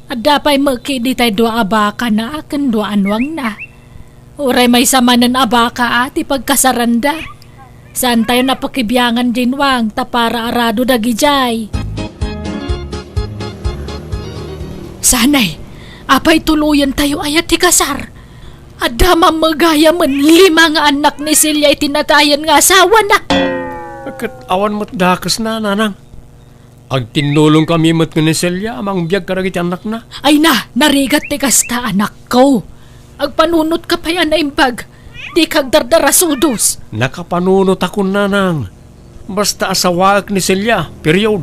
At dapay magkidi tayo dua abaka na akan dua anwang na. Uray may samanan abaka ti pagkasaranda. Saan tayo napakibiyangan dinwang tapara arado dagijay. Sanay, apay tuluyan tayo ayat ti kasar. At damang magaya man 5 nga anak ni Celia itinatayan nga asawa na. Ket awan mo't dakas na, nanang. Ag tinulong kami mo't ni Celia, amang biyag karagiti anak na. Ay narigat ti kasta anak ko. Agpanunot ka pa yan na imbag. Di kag dardarasudos. Nakapanunot ako, nanang. Basta asawaak ni Celia, period.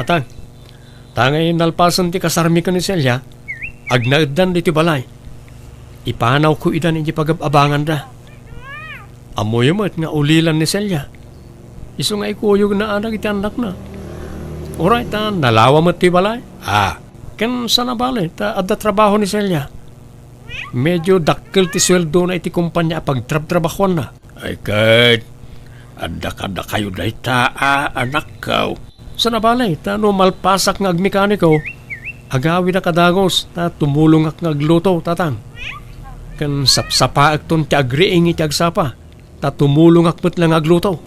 tatang. Tangay nalpasan ti kasarmi ka ni Celia, agnaedan di ti balay. Ipanaw ko idan iti pagabangan da. Amoy mo't nga ulilan ni Celia. Iso nga ikuyog na anak iti anak na. Oray ta, nalawa mo't ti balay. Ken sana balay, ta adda trabaho ni Celia. Medyo dakkel ti sweldo na iti kumpanya pagtrab-trabahon na. Ay kat, adda kayo day ta, anak kaw. Sana balay, ta no malpasak nga agmekaniko, agawi na kadagos, ta tumulong ak ngagluto, tatang. Kan sapsapa ak ton ti agriing iti agsapa, ta tumulong ak put lang agluto.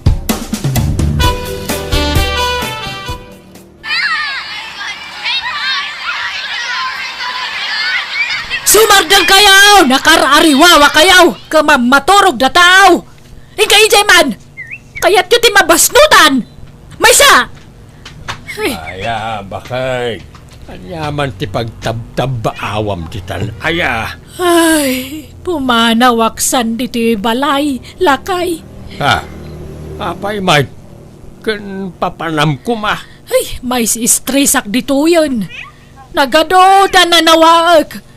Sumardang kayaw! Nakaraariwawa kayaw! Kamaturog na tao! Ingkay man! Kaya't yun ti mabasnutan! May sa! Aya, bakay. Anyaman ti pagtabtab baawam ti tal. Aya. Ay, pumanawaksan diti balay, lakay. Apay, Mike. Kan papanam ko ma. Ay, may si stressak dito yun. Nagado ta nanawaag.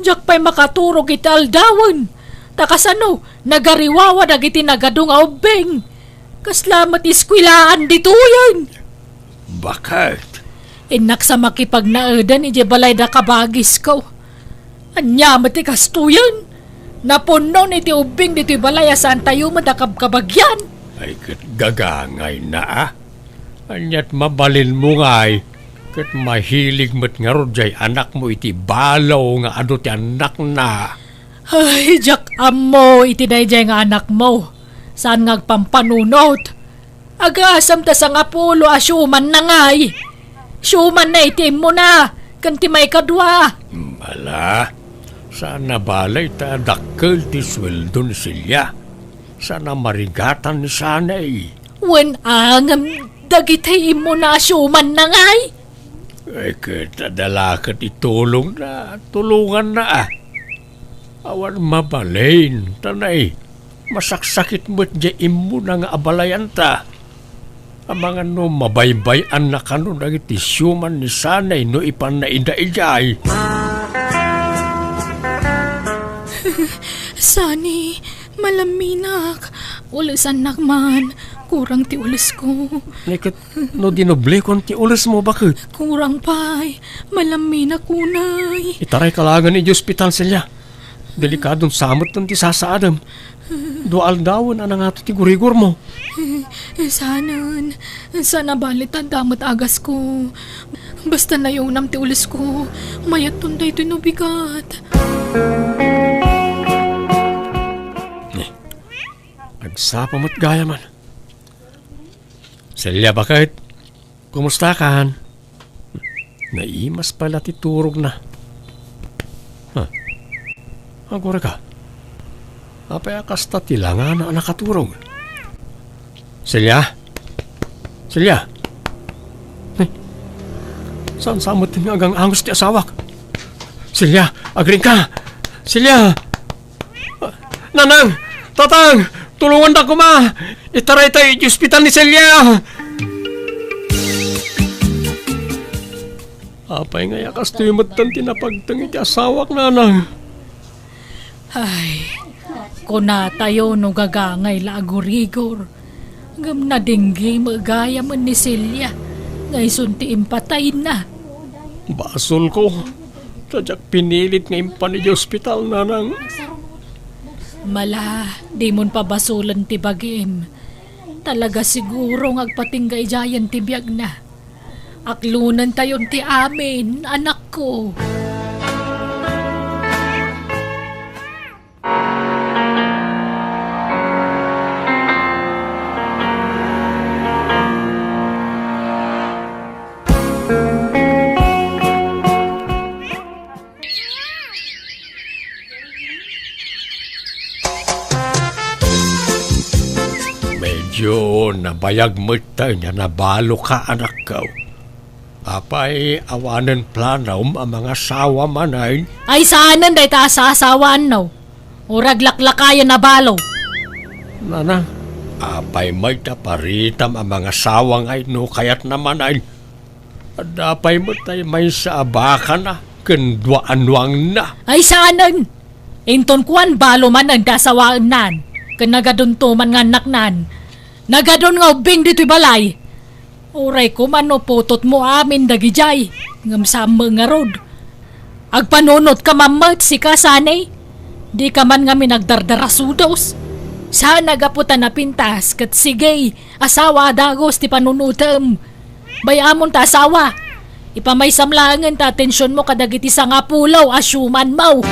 Diyak pa'y makaturog iti aldawan. Takasano, nagariwawa dagiti nagadong aubeng. Kaslamat iskwilaan dito yun. Bakit? Inak sa makipagnaedan iti balay da kabagis ko. Anya mati kastuyan. Napunon iti ubing dito balay asan tayo madakab kabagyan. Ay kat gagangay na Anyat mabalin mo ngay. Kat mahilig mo't nga rodjay anak mo iti balaw nga ano ti anak na. Ay, jak amo iti dayjay nga anak mo. Saan ngagpampanunot? Agasam ta sa nga pulo asyuman na ngay. Syuman na itim mo na. Kanti may kadwa. Mala, sana balay ta dakkel ti sweldo ni Celia. Sana marigatan ni sanay. Wen angam dagitay mo na asyuman na ngay. Ay kita dalakat itulong na, tulungan na Awan mabalain, tanay. Masaksakit mo't jaim mo na nga abalayan ta. Ang mga no mabaybayan na kano nagiti syuman ni sanay no ipan na ida-iday. Sani, malaminak. Ulasan nakman. Kurang ti ulis ko. Nekit no dinoble kon ti ulas mo bakit? Kurang pa'y. Malaminak kunay. Itaray kalangan ni hospital Celia. Delikadong samot ng ti sasaadam. Dual dawon anang ato ti gurigor mo. Sana balitan damat agas ko. Basta na yung nam ti ulis ko. Mayat tunday tinubigat. Agsapa mo't gaya man. Celia, bakit? Kumusta ka? Naimas pala titurog na. Agora ka. Apay akasta tilangan na nakaturog. Celia? Celia? Saan samot ti agang angos ti asawak? Celia, agring ka! Celia! Nanang! Tatang! Tulungan da ko ma! Itaray tayo di hospital ni Celia! Apay nga yakas to yung matan tinapagtang iti asawak nanang. Ay, kuna tayo no gagangay laagurigor. Ngam na dinggi magaya man ni Celia. Ngay sunti impatay na. Basol ko. Sadyak pinilit nga impan ni hospital nanang. Mala, di mon pabasulan ti bagim. Talaga siguro ngagpatinggay jayan ti biyag na. Aklunan tayon ti amin, anak ko. Medyo nabayag mo tayo niya nabalo ka anak ko. Apay awanan planom ang mga sawa manay. Ay saanan day ta asasawaan no. Urag laklakayan na balo. Nanang, apay may taparitam ang mga sawang ay no kayat naman ay. Dapay mo tayo may sa abaka na, kendwaan-wang na. Ay saanan! Inton kuan balo man ang dasawaan nan. Kanagadon to man nga naknan. Nagadon nga ubing dito'y balay. Uray ko man no putot mo amin dagijay. Ngam sa mga road. Agpanunot ka mamat si kasanay. Di ka man nga minagdardarasudos. Sana gaputan na pintas kat sige asawa dagos ti panunutam. Bayamon ta asawa. Ipamay samlangan ta atensyon mo kadagiti sa nga pulaw asyuman mo.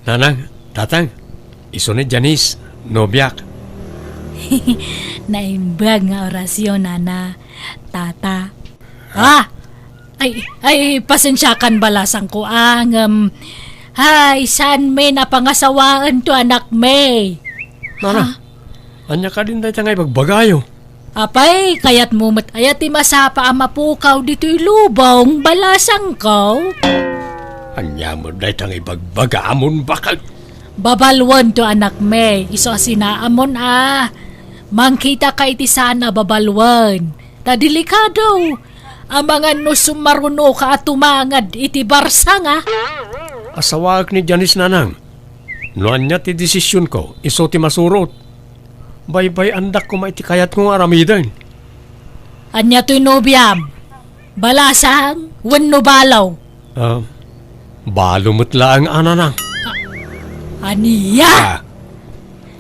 Nanang, tatang, iso ni Janice, nobyak. Naimbag nga orasyon, nana. Tata. Ay, pasensyakan balasang ko ang... Hay, saan may napangasawaan to anak may? Nana, anya ka din tayo ngay bagbagayo. Apay, kayat mumat ayat masapa ang mapukaw dito'y lubong, balasang ko. Anya mo dahi tangay bagbagamon bakag. Babalwan to anak may, iso asinaamon Mangkita ka iti sana babalwan. Tadelikado. Ang mga nusumaruno ka at tumangad iti barsa nga. Asawag ni Janice nanang. Noan niya ti desisyon ko, iso ti masurot. Baybay andak ko maiti kayat kong aramidan. Anya to'y nobyam. Balasang, wenno balaw. Balumutla ang ananang. Aniya?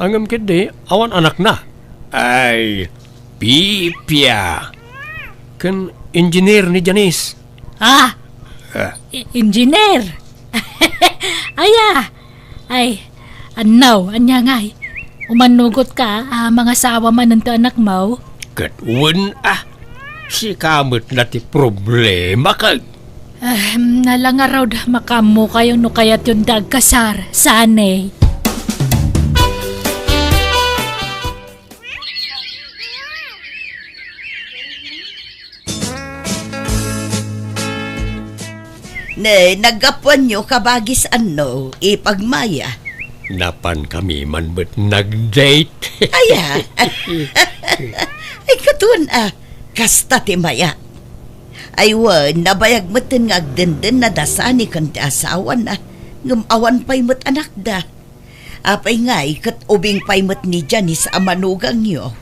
Angam kidi, awan anak na. Ay, Pipya. Kan engineer ni Janice. Engineer. Ay, anaw, anya ngay. Umanugot ka, mga sawa man ng anak mo. Katun si kamot na ti problema kag. Nalangarod makamo kayo no kayat yung dagkasar, sanay. Nagapuan nyo kabagis ipagmaya. Napan kami man ba't nag-date? Aya. Ay katun kasta ti maya. Ay nabayag moten nga agdenden na dasani kan ti asawan ngumawan pay mot anak da. Apay ngay kat ubing pay mot ni Janice amanugang nyo.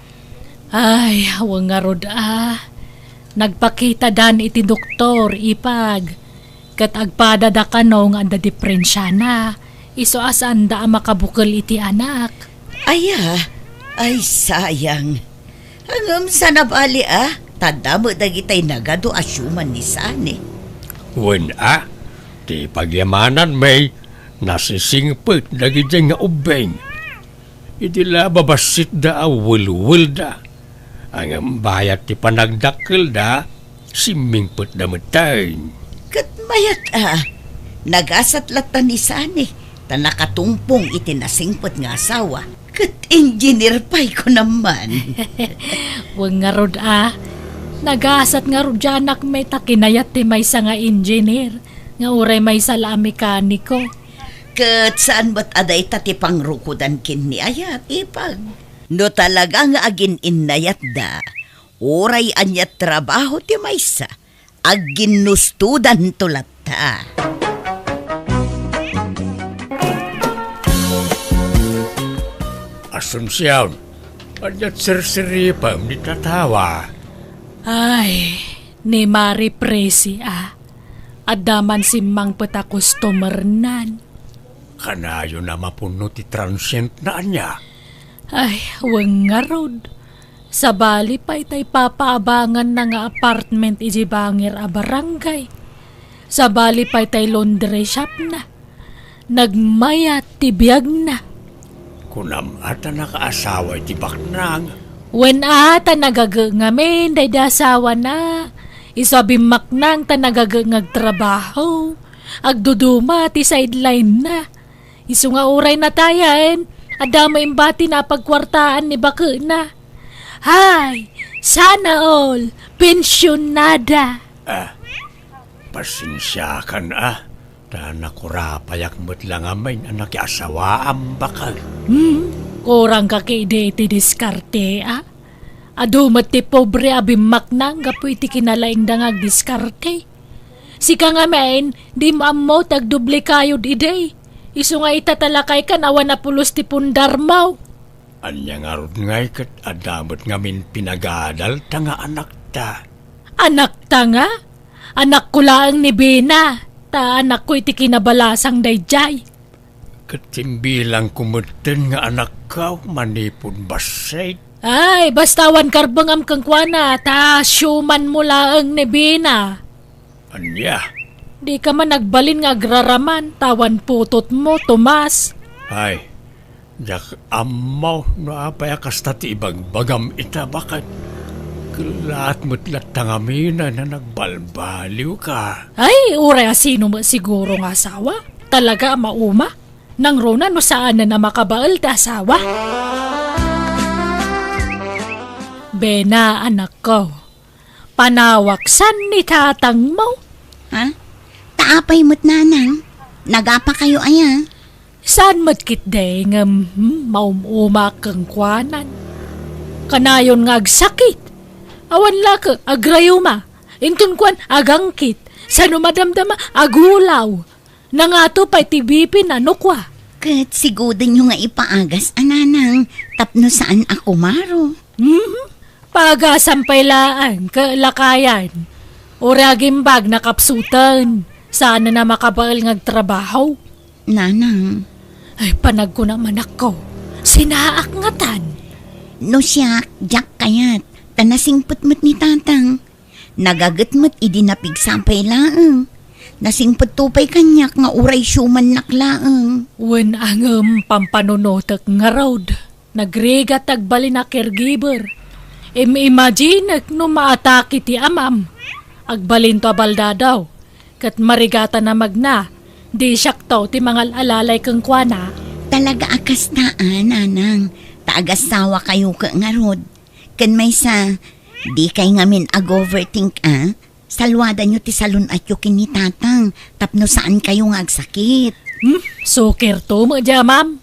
Ay, hawang nga rod Nagpakita dan iti doktor ipag. Kat agpadada ka nung anda diferensya na. Iso asan da makabukal iti anak. Ay sayang. Hangam sa nabali tanda mo dagitay nagado asyuman ni Sani. Wen ti pagyamanan may nasisingpet dagiti nga ubeng. Iti la babasit da awul-wul da. Ang bayat ti panagdakkel da, simingpet da matay. Kat mayat nagasat latan ni Sani, ta nakatumpong iti nasingpet nga asawa. Kat engineer pay ko naman. Wang nga rod nagasat nga rod anak may takinayat ti may sa nga engineer. Nga uray may sala mekaniko. Kat saan ba't aday tati pangrukudan kin ni ayat ipag. No talaga nga agin inayat da, uray anyat trabaho ti maysa, agin nustudan tulat ta. Asunsyon, anyat sirsiri pa ni tatawa. Ay, ni Mari Presi Adaman si Mang Peta customer nan. Kanayo na mapuno ti transient na anya. Ay, wang nga rod. Sa bali pa itay papaabangan na nga apartment iji bangir barangay. Sa bali pa itay laundry shop na. Nagmayat ti biyag na. Kunam ata nakaasawa ti baknang. Wen ata nagagangamin day dasawa na. Isabimak nang ta nagagangag trabaho. Agduduma ti sideline na. Isu nga uray na tayan. Adama imbati na pagkwartaan ni baka na. Hay, sana all, pensyonada. Pasensya kan Ta nakurapayak mo't lang amay anak asawa ang bakal. Kurang ka kay iti diskarte, Adumat ti pobre abimak nang gapu iti kinalaing dangag diskarte. Sika nga main, di maammo tagdubli kayo diday. Isu nga itatalakay kan awan na pulos ti pundar mo. Anya nga rod ngay kat adamot ngamin pinagadal tanga anak ta. Anak ta nga? Anak ko laang ni Bina. Ta anak ko iti kinabalasang dayjay. Katimbilang kumuten nga anak ka manipon basay. Ay, bastawan karbangam kang kwana. Ta syuman mo laang ni Bina. Anya? Di ka man nagbalin nga agraraman. Tawan putot mo, Tomas. Ay, jak amaw no apay kasta ti ibang bagam ita bakit? Lahat mo't latangamina na nagbalbaliw ka. Ay, uray sino mo siguro nga asawa? Talaga mauma? Nang rona no saan na makabaal ta asawa? Bena, anak ko. Panawaksan ni tatang mo. Ha? Taapay mo't nanang. Nagapa kayo aya. Saan matkit day nga maumuma kang kwanan? Kanayon nga agsakit. Awan laka agrayuma. Intun kwan agangkit. Sano madamdama agulaw. Nangato pa itibipin kwa. Kat sigudan nyo nga ipaagas, ananang. Tapno saan ako maro. Pagasampaylaan, kalakayan. Uragimbag na kapsutan. Sana na makabaal ngagtrabaho. Nanang, Ay, panag ko naman ako. Sinaak nga tan. no siya, jak kayat. Tanasingput mo't ni tatang. Nagagat mo't idinapig sampay laang. Nasingput tupay kanyak nga uray syuman naklaang. Wen ang pampanunotak nga road. Nagregat tagbali na caregiver. Imagine no maatake ti amam. Agbalin to balda daw. Kat marigata na magna. Di siyak to ti mga alalay kang kwana. Talaga akas taan, nanang. Taagasawa kayo ka nga rod. Kan may sa, di kay ngamin ag-overthink Salwada nyo ti salun at yung kinitatang. Tapno saan kayo nga agsakit. Sukir to mo dya, ma'am.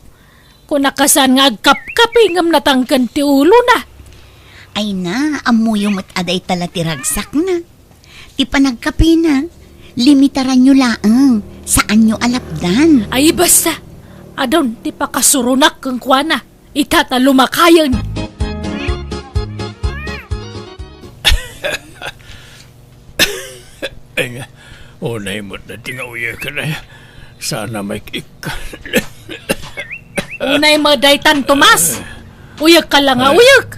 Kung nakasan nga agkap-kapi ngam natangkan ti ulo na. Ay na, amuyo mo't aday tala ti ragsak na. Ti panagkapi na. Limitaran nyo laang. Saan nyo alapdan? Ay basta. Adon, di pa kasurunak kang kwana. Itatalumakayan. Ay nga, unay mo't na tingawya ka na. Sana may kika. Unay madaytan, Tomas. Uyak ka lang nga, uyak.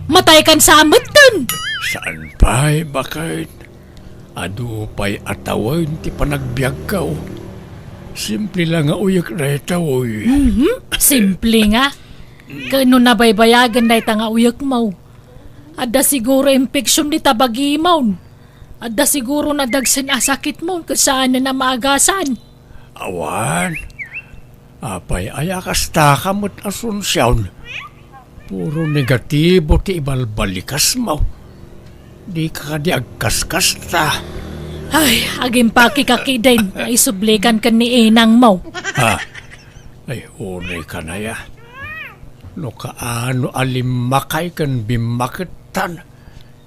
Matay kan sa amatan. Saan pa'y bakit? Adu pa'y atawan ti panagbiag ka o. Simple lang nga uyak na ito oy. Simple nga. Kano nabaybayagan na ita nga uyak mo. Ada siguro infeksyon ni tabagimaw. Ada siguro nadagsan asakit mo kasaan na maagasan. Awan. Apay ayakas taka mo't asunsyawn. Puro negatibo ti ibalbalikas mo. Di ka di agkaskas ta. Ay, aging pakikakidain na isublikan ka ni inang mo. Ha? Ay, unay ka na ya. No kaano alimakay kan bimakitan.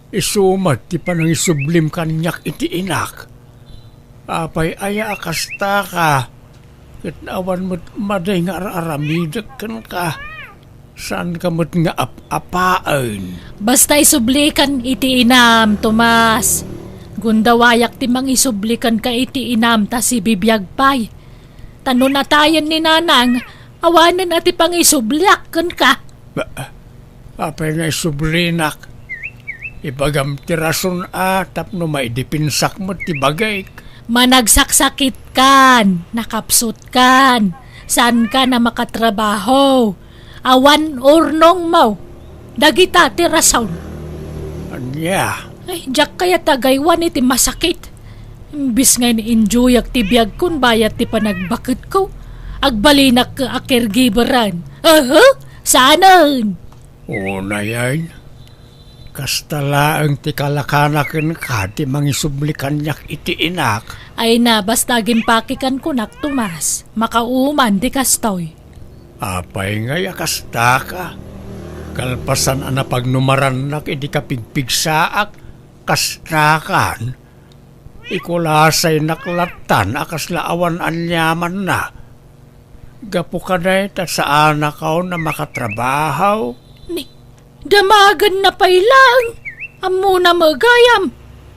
Isumat ti panang isublim kanyak iti inak. Apay aya akasta ka. Kitnawan mo't maday nga aramidak kan ka. Saan ka mo't nga apaan? Basta isublikan iti inam, Tomas. Gundawayak ti mang isublikan ka iti inam ta si bibiyag pay. Tano na tayan ni nanang, awanan ati pang isublyak kan ka. Apay nga isublinak. Ibagam ti rason tapno may dipinsak mo ti bagay. Managsaksakit kan, nakapsut kan, saan ka na makatrabaho. Awan urnong mo, dagita ti rason. Anya? Ay, jak kaya tagaywan iti masakit. Imbis nga ni-enjoy ak ti biyag kun bayat ti panagbakit ko. Agbalinak ka akirgibaran. Saanan? Una yan. Kastala ang tikalakanakan ka ti mangisublikan niyak iti inak. Ay na, basta gimpakikan ko nak Tomas. Makauman di kastoy. Apay nga kasta ka. Kalpasan ana pagnumaran nak idi kapigpigsaak. Kastakan. Ikulasay naklatan akas laawan anyaman na. Gapo ka na ita sa anak ko na makatrabaho. Damagan na pailang. Amo na magayam.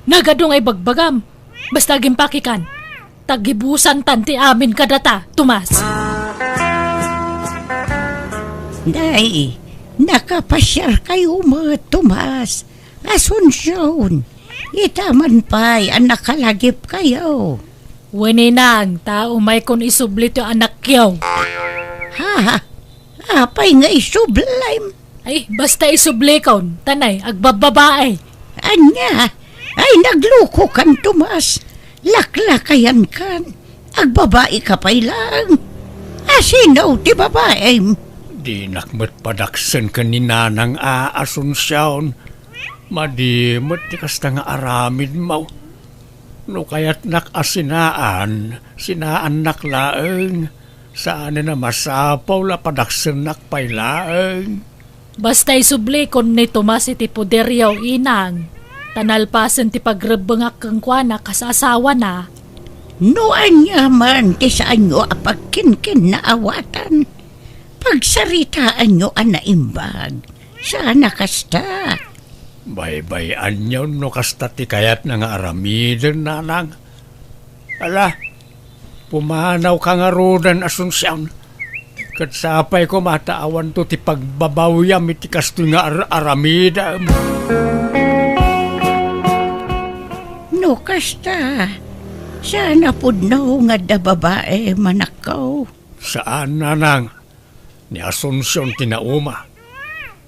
Nagadong ay bagbagam. Basta gimpakikan. Tagibusan tanti amin kadata, Tomas. Day, nakapasyar kayo mga Tomas. Asunsyon. Itaman pa'y anak kalagip kayo. Wani nang tao may kon isublit yung anak yaw. Ha? Apay nga isublime. Ay, basta isublikon. Tanay, agbababae. Anya, ay nagluko kan Tomas. Laklakayan kan. Agbabae ka pa'y lang. Asinaw ti babae. Di nakmat padaksen ka ni nanang Asunsyon. Madimot ti kasta nga aramid mo. No kaya't nakasinaan, sinaan naklaeng. Saan na masapaw la padaksen nakpailaeng. Basta isublikon ni Tomas iti poderyaw inang. Tanalpasan ti pagrebengak kang kwa kasasawa na. No anya man ti saan nyo apagkinkin na awatan. Pagsaritaan nyo anaimbag. Sana kasta. Bay-bayan nyo no kasta ti kayat na nga aramidin nanang. Ala, pumanaw ka nga rodan Asunsyon. Kat sapay ko mataawan to ti pagbabawiyam iti kasto nga aramida. No kasta. Sana pudno nga da babae manakaw. Saan nanang? Ni Asunsyon tinauma.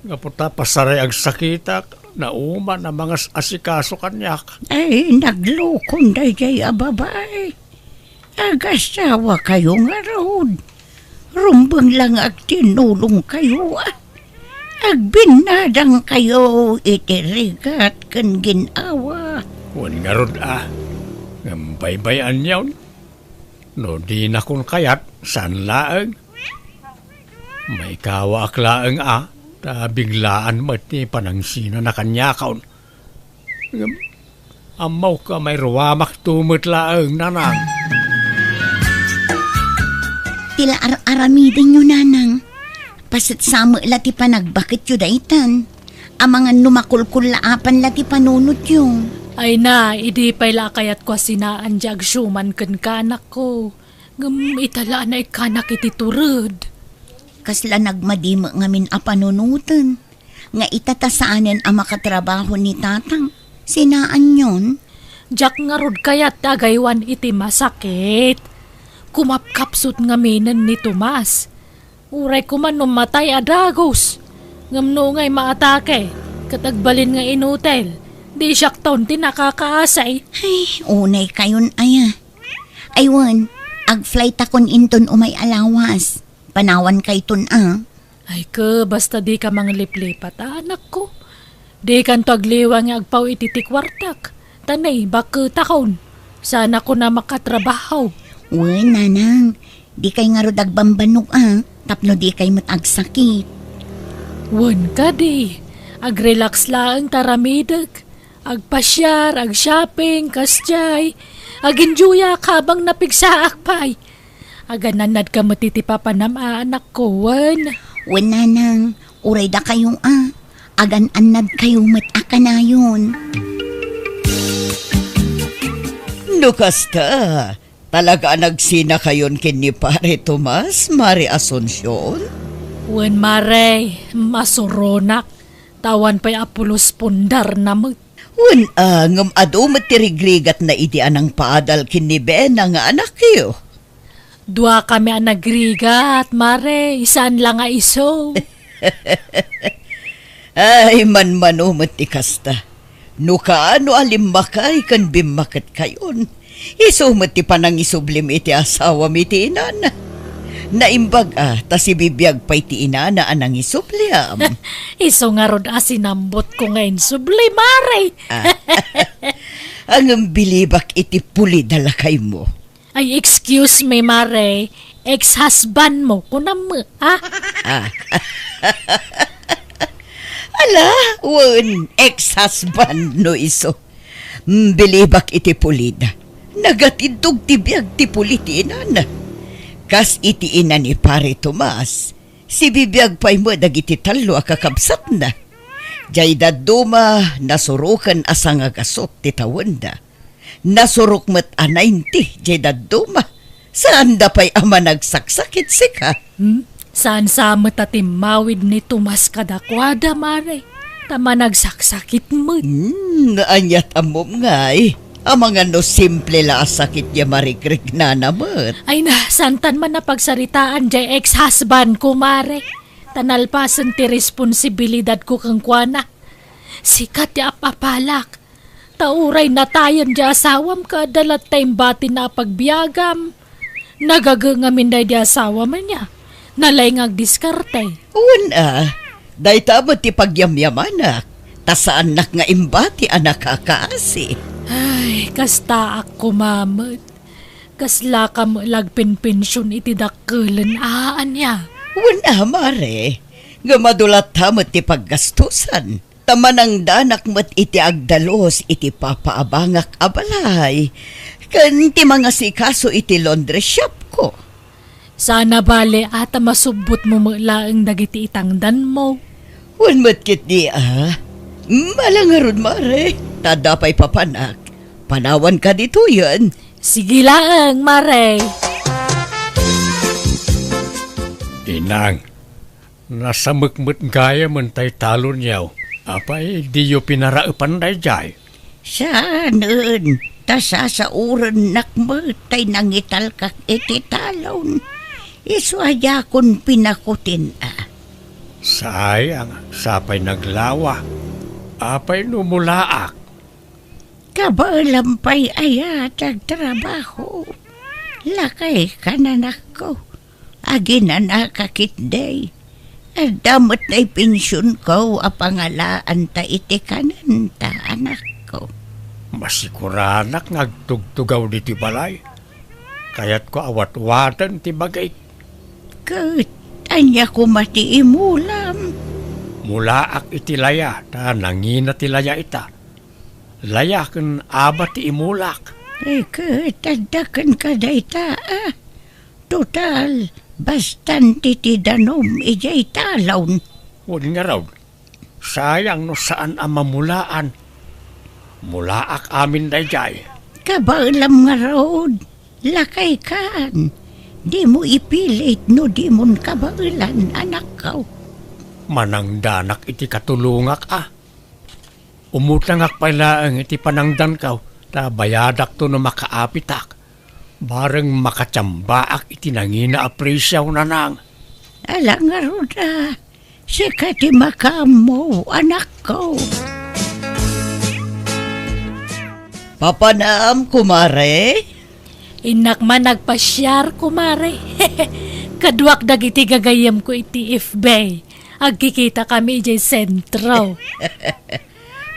Nga puta pasaray ag sakitak. Nauma na mga asikaso kanyak. Ay, naglukon da jay a babae. Agasawa kayo nga rood. Rumbang lang ag tinulong kayo Agbinadang kayo itirigat kan ginawa. Wan nga rod Ngambay-bayan yawn. No di na kun kayat, san laeng. May kawa aklaeng ta biglaan mati panangsina na kanyakaon. Amaw ka may ruwamak tumot laeng nanang. Tila aramidin nyo nanang. Pasit sama lati pa nagbakit yu daitan. Amangan numakulkul laapan lati panunot yung. Ay na, idi pa'y lakayat kwa sinaan di agsyuman kan kanak ko. Itala na ikanak iti turod. Kasla nagmadima ngamin apanunutan. Nga itatasaanen ang makatrabaho ni tatang. Sinaan yon? Jak nga rod kayat agaywan iti masakit. Kumapkapsut ngaminan ni Tomas. Uray ko man numatay adagos. Ngamno nga'y maatake. Katagbalin nga inutel. Di siyak taon ti nakakaasay. Ay, unay kayon aya. Aywan, ag-flight akon inton umay alawas. Panawan kay tun Ay ka, basta di ka mga liplipat anak ko. Di kan to agliwa nga agpaw ititikwartak. Tanay, bakit akon? Sana ko na makatrabaho. Uy, nanang, di kay nga rodag bambanok tapno di kay matagsakit. Wan ka di. Ag-relax lang taramidag. Agpasyar, ag-shopping, kasjay. Ag-enjoya kabang napigsaak pay. Agananad ka matitipapanam anak ko, wan. Wan, nanang, uray da kayong agan-anad kayo mataka na yun. Nukasta, talaga nagsina kayon kin ni Pare Tomas, Mari Asunsyon? Wan mare, masuronak. Tawan pa'y apulos pundar na mo. Wan ngam ado matirigrigat na idian ang paadal kin ni Ben nga anak kayo. Dua kami ang nagrigat, mare. Isaan lang nga iso. Ay, man-mano matikasta. No kaano alimakay kan bimakit kayon. Iso mati pa nang isublim iti asawa mitinan. Naimbag ta si bibiyag pa'y ti inana anang isubliam. Iso nga rod asinambot ko ngayon subli, Mare. Ang bilibak iti pulida lakay mo. Ay, excuse me, Mare. Ex-husband mo, kunam mo, ha? Ala, wen, ex-husband no iso. Bilibak iti pulida. Nagatidog ti biyag ti puliti inana. Kas iti ina ni Pare Tomas, si bibiyag pa'y mo dagiti talo akakabsat na. Jay daduma nasurukan asang agasot ti tawanda. Nasuruk met a-90 jay daduma. Saan da pa'y ama nagsaksakit sika? Saan sa matatimawid ni Tomas kadakwada, Mare? Tama nagsaksakit mo. Naanyat amom nga Amang ano simple la sakit niya marikrik na naman. Ay na, santan man na pagsaritaan jay ex-husband ko, Mare. Tanalpasan ti responsibilidad ko kang kuana. Sikat ya apapalak. Tauray na tayan di asawam ka dalat tayong bati na pagbiagam. Nagagangamin na di asawa man niya. Nalay ngag diskarte. Una, dahi tamo ti pagyamyamanak. Tasaan nak nga imbati anak kakaasi. Ay, kasta ako mamad. Kasla ka mo lagpin-pensyon iti dakkelan niya. Una, Mare. Nga madulat tamo ti paggastusan. Tamanang danak mat iti agdalos iti papaabangak abalay. Kan ti mga sikaso iti laundry shop ko. Sana bale ata masubot mo laeng dagiti itangdan mo. Wan matkit di Malangarod, Mare. Tadapay papanak. Panawan ka dito yan. Sige laeng, Mare. Inang, nasa mukmut gaya man tay talon yaw. Apay, di yo pinaraupan day jay. Saanan, tasa sa uran nakmatay nangital kak iti talon. Iswaya kon pinakutin Sayang, sapay naglawa. Apay numulaak. Kabalampay ayat agtrabaho. Lakay kananak ko. Agi na nakakit day. At damot na'y pensyon ko apangalaan ta iti kanan ta anak ko. Masikuranak ngagtugtugaw diti balay. Kaya't ko awat-watan ti bagay. Kat, anya ko mati imulam. Mulaak iti laya, ta nangina ti laya ita. Laya ken abat ti imulak. Kat, tadakan ka day ta Total, bastante ti danom ijay talon. Huwag nga raw, sayang no saan ang mamulaan. Mulaak amin day jay. Kabalam nga raod, lakay kan. Di mo ipilit no di mon kabailan anak ko. Manangdanak iti katulungak Umutangak pala ang iti panangdan kaw, ta bayadak to no makaapitak. Bareng makatsambaak iti nangina apresyaw na nang. Ala nga roda, sikati makamo anak ko. Papanam, kumare. Inak man nagpasyar, kumare. Kaduak dagiti gagayam ko iti FB. Agkikita kami ijay sentro.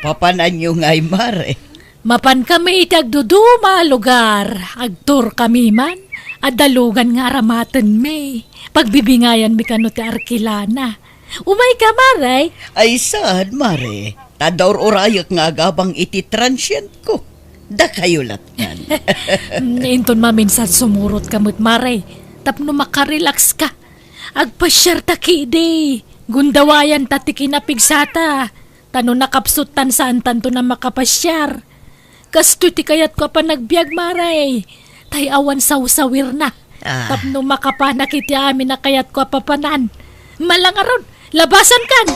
Papanan nyo nga'y, Mare. Mapan kami iti agduduma lugar. Agtur kami man. Adalugan nga aramaten me. Pagbibingayan mi kano ti Arkilana. Umay ka, Mare. Ay saan, Mare? Tadaur orayak nga gabang iti transient ko. Da kayo latyan. Inton maminsan sumurot kamot, Mare. Tapno makarelax ka. Agpasyar ta kidi. Gundawayan ta ti kinapigsata. Tano nakapsutan saan tanto na makapasyar. Kasto ti kayat ko pa nagbiag, Mare. Tay awan sawsawir na. Tapno makapanak iti amin na kayat ko papanan. Malangaron, labasan kan.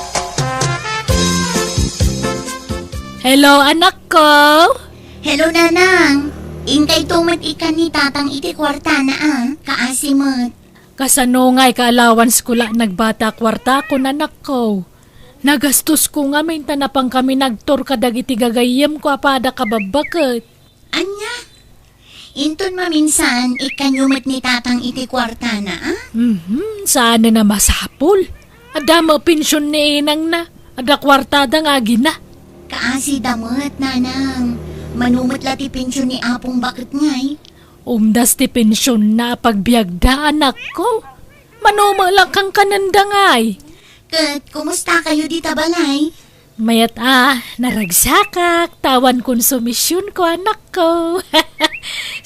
Hello, anak ko. Hello, nanang. Ingkay tumat ikan ni tatang iti kwarta na kaasimot. Kasanungay ka allowance ko la nagbata kwarta ko nanak ko. Nagastos ko nga minta na pang kami nagtur kadag iti gagayem ko apada kababakit. Anya? Inton maminsan, ikanyumat ni tatang iti kwarta na, ah? Sana na masapol. Ada mo pensyon ni inang na. Ada kwartada nga gina. Kaasi damat, nanang. Manumot lati pensyon ni Apong bakit ngay? Umdas ti pensyon na pagbiagda anak ko. Manuma lang kang kananda ngay. Kat, kumusta kayo di tabalay? Mayat naragsakak, tawan konsumisyon ko anak ko.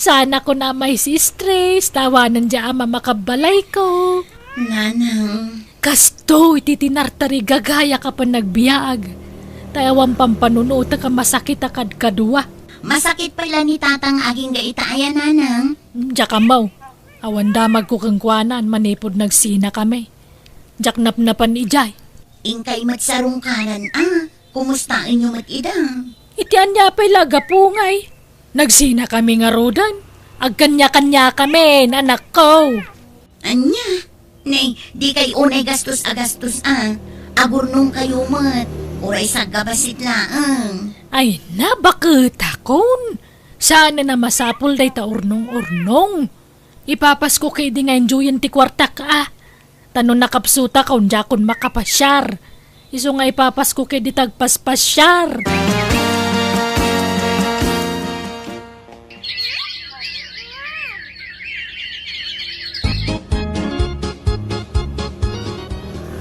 Sana ko na may si stress, tawanan dya ama makabalay ko. Nanang, Kasto, ititinartari gagaya ka pa nagbiag. Tayawang pampanunuta ka masakit akad kadua. masakit pala ni tatang aging gaitaayan, nanang. Diya ka mau, awan damag ko kang kwanan, manipod nagsina kami. Diyak napnapan ijay. Ingkay matsarong kanan, ah. Kumusta inyo matidang? Itian niya pa'y lagapungay. Nagsina kami nga rodan. Agkanya-kanya kami, anak ko. Anya? Nay, di kay unay gastos-agastos, ah. Agurnong kayo mat. Uray sa gabasit laang. Ay na, bakit akon? Sana na masapol day ta urnong-urnong. Ipapas ko kay di nga enjoyin ti kwarta ka ah. Tanon nakapsuta kaun jakon makapasyar. Iso nga ipapas ko kay di tagpaspasyar.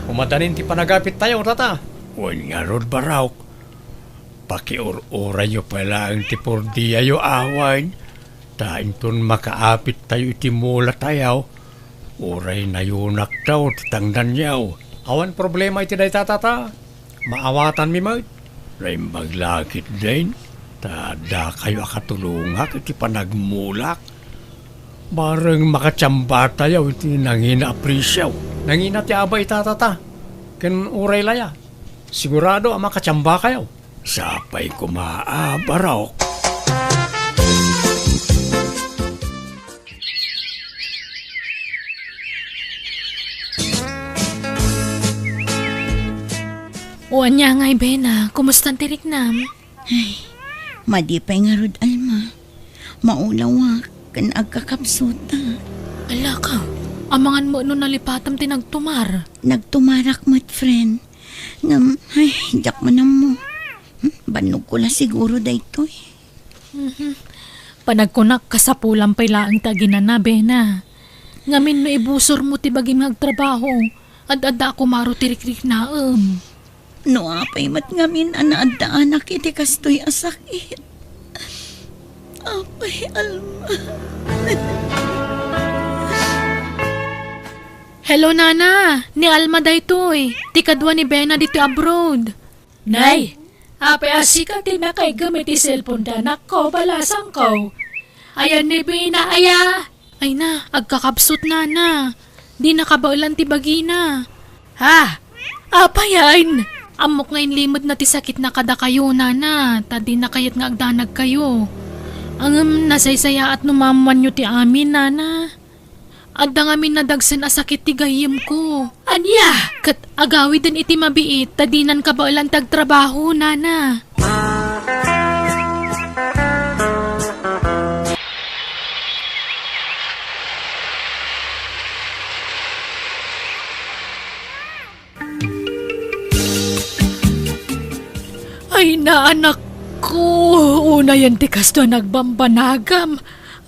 Umadanin ti panagapit tayo, tata. Wan nga rod baraw. Pakiur-ura yo pala ang tipurdiya yo awan. Tainton makaapit tayo iti mula tayo. Uray na yunak daw, titangdan yaw. Awan problema iti day tatata. Maawatan mi mo. Ray maglakit din. Tada kayo akatulungak iti panagmulak. Barang makatsamba tayo iti nangina aprisyaw. Nangina ti abay tatata. Ken uray laya. Sigurado ang makatsamba kayo. Sapay kumaabaraw. Uwan niya ngay, Bena. Kumusta tirik nam? Madipay nga rod, Alma. Maulawa, kan agkakapsuta. Ala ka. Amangan mo no nalipatam tinagtumar. Nagtumarak mat, friend. Ngam, ay, jak man mo. Banog ko la siguro dayto eh. Panagkunak kasapulang pala ang taginan na, Bena. Ngamin no ibusor mo ti bagim nagtrabaho. Ad-ada ako maro tirik-rik na No apay mat ngamin anaadda anak iti kastoy asakit. Apay, Alma. Hello, Nana. Ni Alma daytoy. Ti kadwa ni Bena dito abroad. Nay, apay asika ti na kay gamit ti cellphone danak ko, balasang ko. Ayan ni Bena, aya. Ay na, agkakapsot na. Di nakabaulan ti bagina. Ha? Apayan. Amok ngayon limod na ti sakit na kada kayo, Nana. Tadi na kayat nga agdanag kayo. Ang nasaysaya at numamuan nyo ti amin, Nana. Adda nga min nadagsan asakit ti gayem ko. Anya! Kat agawi din iti mabiit, tadinan ka ba ulang tagtrabaho, Nana? Ay na, anak ko. Una yan ti kasto nagbambanagam.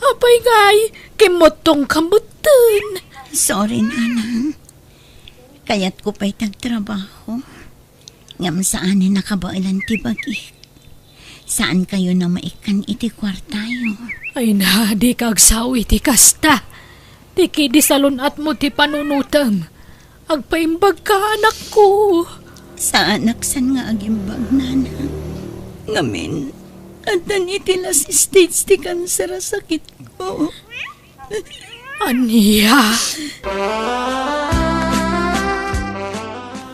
Apay ngay, kimotong kamutan. Sorry, nanang. Kaya't ko pa'y tagtrabaho. Ngam saan nakabailan ti bagi. Saan kayo na maikan iti kwartayo? Ay na, di kagsawi ti kasta. Ti kidi salunat mo ti panunutam. Agpaimbag ka, anak ko. Sa anak san nga agimbag, nanang. Ngamin, adan itila si stage ti kanser a sakit ko. Aniya.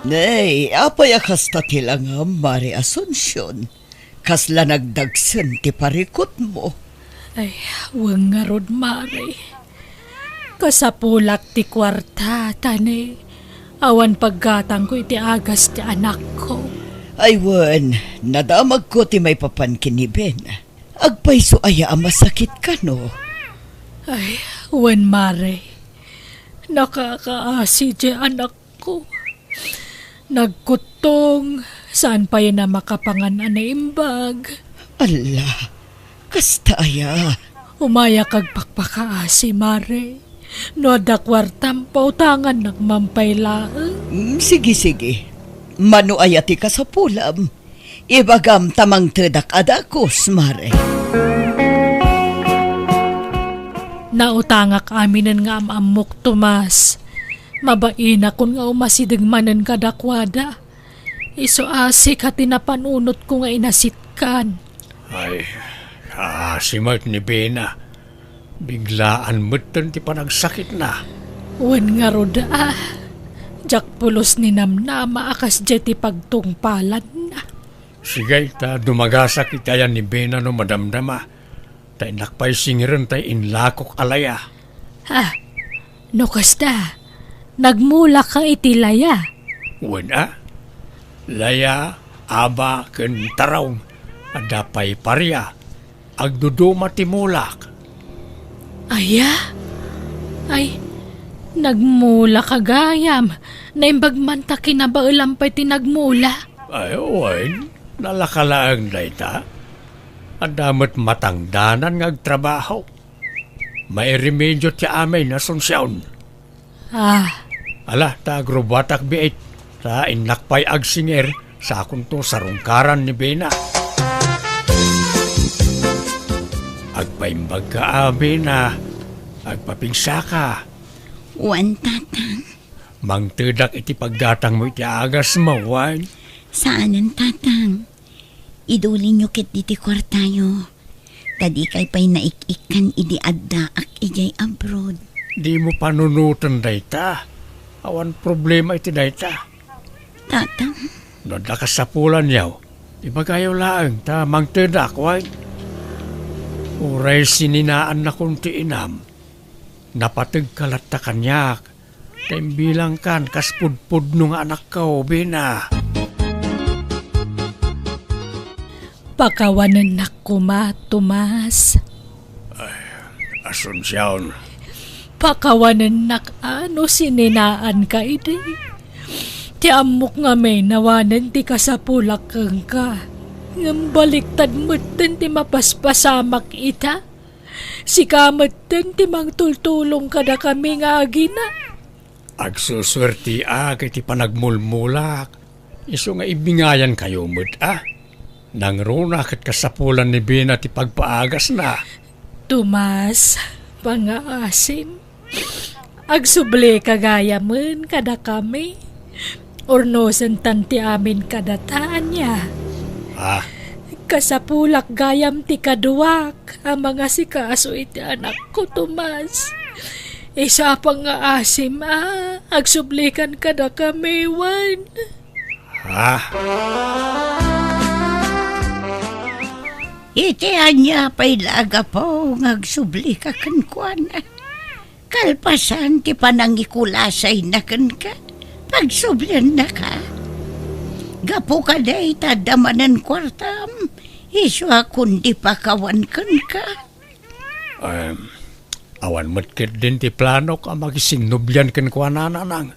Nay, apay akasta tila nga Mari Asunsyon. Kasla nagdagsan ti parikot mo. Ay, wang nga rod, Mari. Kasapulak ti kwarta, tani. Awan paggatang ko iti agas ti anak ko. Ay wan, nadamag ko ti may papan kiniben. Agpay so aya ang masakit ka no. Ay, wen mare. Nakakaasi di anak ko. Nagkutong, saan pa yun na makapanganan na imbag. Ala, kastaya. Umaya kag pakpakaasi, mare. No da kwartam pautangan nagmampay laang. Sige. Mano ayati ka sa pulam. Ibagam tamang tedak adakos, mare. Nautangak aminin nga amok Tomas. Mabain akon nga umasidigmanan kadakwada. Iso asik hati na panunot ko nga inasitkan. Ay, simart ni Bena. Biglaan mutan ti panagsakit na. Wen nga roda jak pulos ni namnama akas jeti pagtungpalan na. Sige, ta dumagasak itayan ni Bena no madamdama. Ta inakpay singiran ta inlakok alaya. No kasta, nagmula kang itilaya. Wala. Laya, aba, ken taraw. Adapay parya. Agduduma timulak. Aya? Ay, nagmula kagayam. Naimbagmanta kinabailampay tinagmula. Ay, oy, nalakalaang dayta. Adamat matangdanan ng trabaho. May remedyo ti amay na sunsyaon. Ala, ta grubatak biit. Ta inakpay agsinger sa akong to sarungkaran ni Bena. Agpaimbag ka, Bena. Agpapingsa ka. Wan, tatang. Mangtedak iti pagdatang mo iti agas mawan. Saanan, tatang? Idulin nyo kit diti kwartayo. Tadi kay pa'y naik-ikan idi adda ak ijay abroad. Di mo panunutan dayta. Awan problema iti dayta. Tatang? Nada ka sa pulan yaw. Ibagayaw laang ta mangtedak, why? Uray sininaan na kunti inam. Napatag kalat ta kanyak. Bilang kan kaspudpud nung anak ko, Bena. Pakawanan na kuma, Tomas. Asunsyaon. Pakawanan na ano sininaan ka ide. Ti amok nga may nawanan ti kasapulak kang ka. Ngam baliktad mo ti mapaspasamak ita. Si kamat ti mangtultulong kada kami nga agina. Agsuswerti kay ti panagmulmulak. Iso nga ibingayan kayo mo't Nang runa kat kasapulan ni Bena ti pagpaagas na. Tomas, pangaasim. Agsubli kagaya man kada kami. Ornosan tanti amin kadataan niya. Kasapulak gayam ti kaduwak. Ang mga sikaso iti anak ko, Tomas. Isa pang nga asim agsublikan kada kami, Wan. Iti anya pa'y laga po ngagsubli ka kankwan. Kalpasan ti panangikulasay na kan ka. Pagsublian na ka. Gapo ka day tadamanan kwartam. Iswa kundi pakawan kan ka. Awan matkit din ti plano ka magisinubyan kan kwa nananang.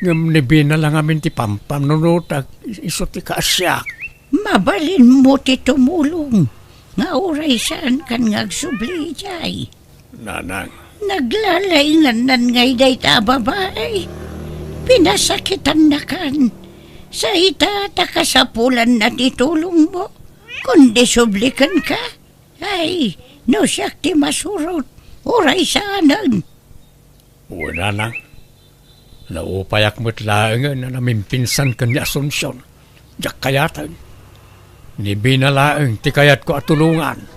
Ngam ni Bena lang amin ti pampam nunutag iso ti kaasyak. Mabalin mo ti tumulong. Nga oray saan kan ngagsubli jay. Nanang. Naglalaingan nan ngay day ta babae. Pinasakitan na kan. Sa ita takasapulan na titulong mo. Kundi sublikan ka. Ay, no siyak ti masurot. Oray saanan. Wala nang. Laupayak mo't laangan na namimpinsan kan ni Asunsyon. Diyak kayatan. Ni Bena laang ti kayat ko at tulungan.